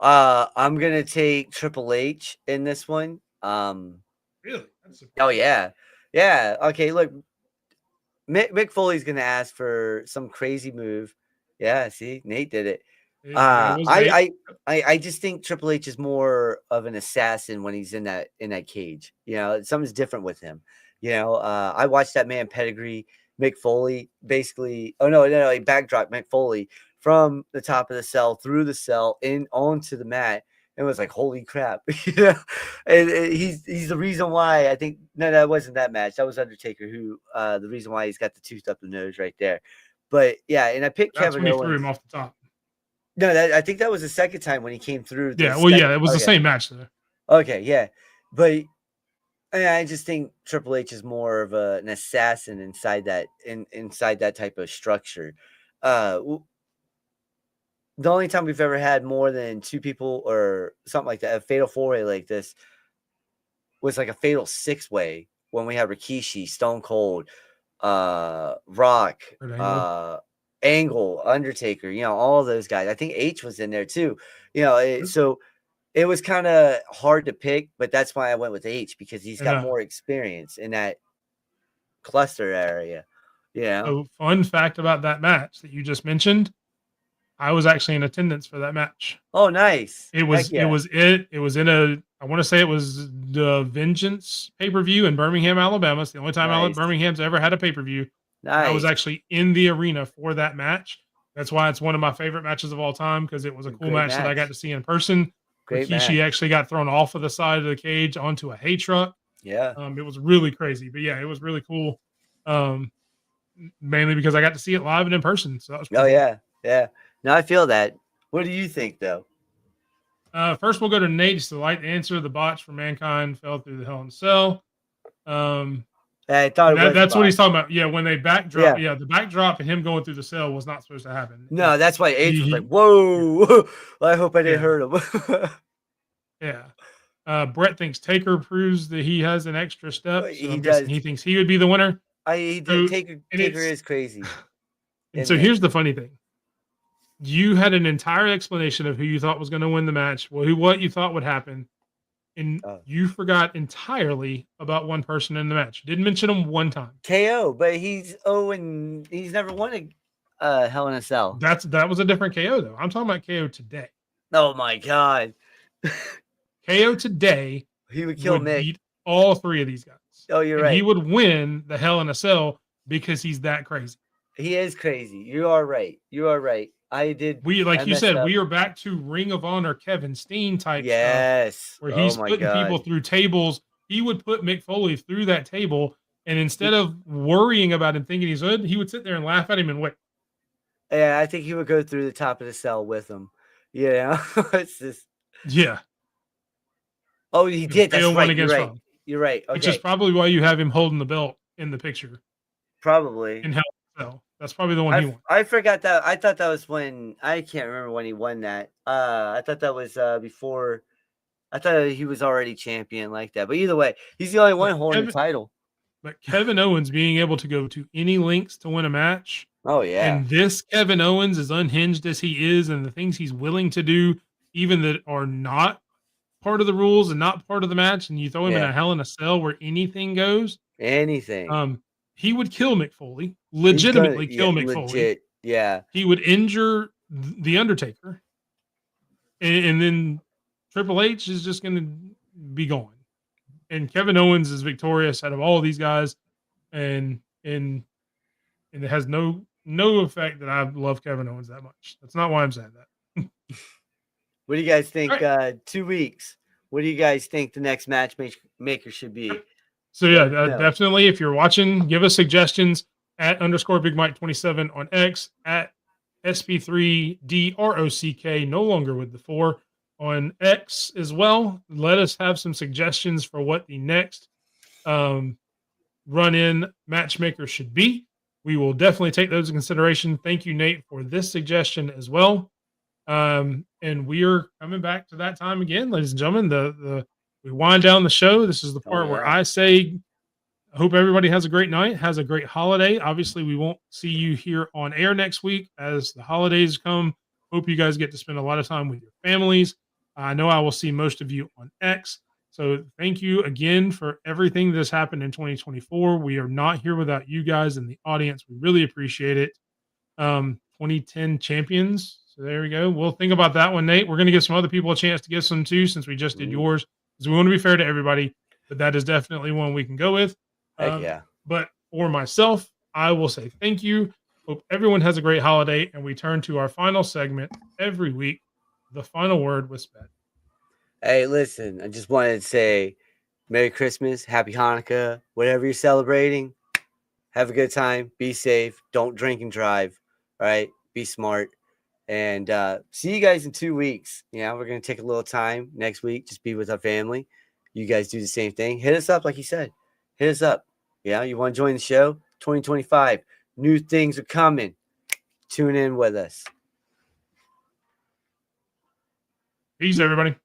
I'm gonna take Triple H in this one. Really? That's Oh yeah. Yeah. Okay, look, Mick Foley's gonna ask for some crazy move. Yeah, see, Nate did it. It was Nate. I just think Triple H is more of an assassin when he's in that cage. You know, something's different with him. You know, I watched that man pedigree Mick Foley basically. Oh no, he backdrop Mick Foley from the top of the cell through the cell in onto the mat. And was like, holy crap. You know, and he's the reason why I think no, that wasn't that match. That was Undertaker who the reason why he's got the tooth up the nose right there. But yeah, and I picked That's Kevin when he threw Owens. him off the top. No, I think that was the second time when he came through. Yeah, well, yeah, it was the Okay. same match though. Okay, yeah, but I just think Triple H is more of an assassin inside that type of structure. The only time we've ever had more than two people or something like that, a fatal four-way like this, was like a fatal six-way when we had Rikishi, Stone Cold, Rock, Kurt Angle. Angle, Undertaker, you know, all those guys. I think H was in there too. You know, so it was kind of hard to pick, but that's why I went with H because he's got more experience in that cluster area. You know? So, fun fact about that match that you just mentioned, I was actually in attendance for that match. Oh, nice. It was yeah. it was in a, I want to say it was the Vengeance pay-per-view in Birmingham, Alabama. It's the only time Nice. Birmingham's ever had a pay-per-view. Nice. I was actually in the arena for that match. That's why it's one of my favorite matches of all time because it was a cool match that I got to see in person. Great Rikishi match. actually got thrown off of the side of the cage onto a hay truck. Yeah. It was really crazy, but yeah, it was really cool. Mainly because I got to see it live and in person. So that was cool. Yeah. Yeah. No, I feel that. What do you think though? First we'll go to Nate just to light answer. The botch for Mankind fell through the Hell in a Cell. I thought that's what he's talking about. Yeah, when they backdrop, Yeah. the backdrop and him going through the cell was not supposed to happen. No, that's why H was like, whoa. Well, I hope I didn't hurt him. Yeah. Brett thinks Taker proves that he has an extra step. So He does. He thinks he would be the winner. Taker is crazy. And so here's the funny thing. You had an entire explanation of who you thought was going to win the match, what you thought would happen, and you forgot entirely about one person in the match. Didn't mention him one time. KO, but he's never won a Hell in a Cell. That was a different KO though. I'm talking about KO today. Oh my god. KO today, he would kill Mick. Beat all three of these guys. Oh, you're right. He would win the Hell in a Cell because he's that crazy. He is crazy. You are right. We are back to Ring of Honor Kevin Steen type stuff. Where he's putting people through tables. He would put Mick Foley through that table, and instead of worrying about him thinking he's good, he would sit there and laugh at him and wait. Yeah, I think he would go through the top of the cell with him. Yeah. It's just Oh, he did. That's right. You're right. Okay. Which is probably why you have him holding the belt in the picture. Probably. In Hell in a Cell. That's probably the one he won. I forgot that. I thought that was when I can't remember when he won that. I thought that was before. I thought he was already champion like that. But either way, he's the only one holding the title. But Kevin Owens being able to go to any lengths to win a match. Oh yeah. And this Kevin Owens, as unhinged as he is, and the things he's willing to do, even that are not part of the rules and not part of the match, and you throw him in a Hell in a Cell where anything goes. Anything. he would kill Mick Foley, legitimately kill Mick Foley. Legit, yeah. He would injure the Undertaker, and then Triple H is just going to be gone. And Kevin Owens is victorious out of all of these guys, and it has no effect that I love Kevin Owens that much. That's not why I'm saying that. What do you guys think? Right. 2 weeks. What do you guys think the next matchmaker should be? So yeah, definitely. If you're watching, give us suggestions at _Big Mike 27 on X, at SB3DROCK, no longer with the 4 on X as well. Let us have some suggestions for what the next run-in matchmaker should be. We will definitely take those in consideration. Thank you, Nate, for this suggestion as well. And we are coming back to that time again, ladies and gentlemen. We wind down the show. This is the part where I say, I hope everybody has a great night, has a great holiday. Obviously, we won't see you here on air next week as the holidays come. Hope you guys get to spend a lot of time with your families. I know I will see most of you on X. So thank you again for everything that's happened in 2024. We are not here without you guys in the audience. We really appreciate it. 2010 champions. So there we go. We'll think about that one, Nate. We're going to give some other people a chance to give some too, since we just did yours, because we want to be fair to everybody. But that is definitely one we can go with. Heck yeah. But for myself, I will say thank you. Hope everyone has a great holiday. And we turn to our final segment every week, the final word with Sped. Hey, listen, I just wanted to say Merry Christmas, Happy Hanukkah, whatever you're celebrating. Have a good time. Be safe. Don't drink and drive. All right. Be smart. And see you guys in 2 weeks. Yeah, we're going to take a little time next week. Just be with our family. You guys do the same thing. Hit us up, like you said. Hit us up. Yeah, you want to join the show? 2025. New things are coming. Tune in with us. Peace, everybody.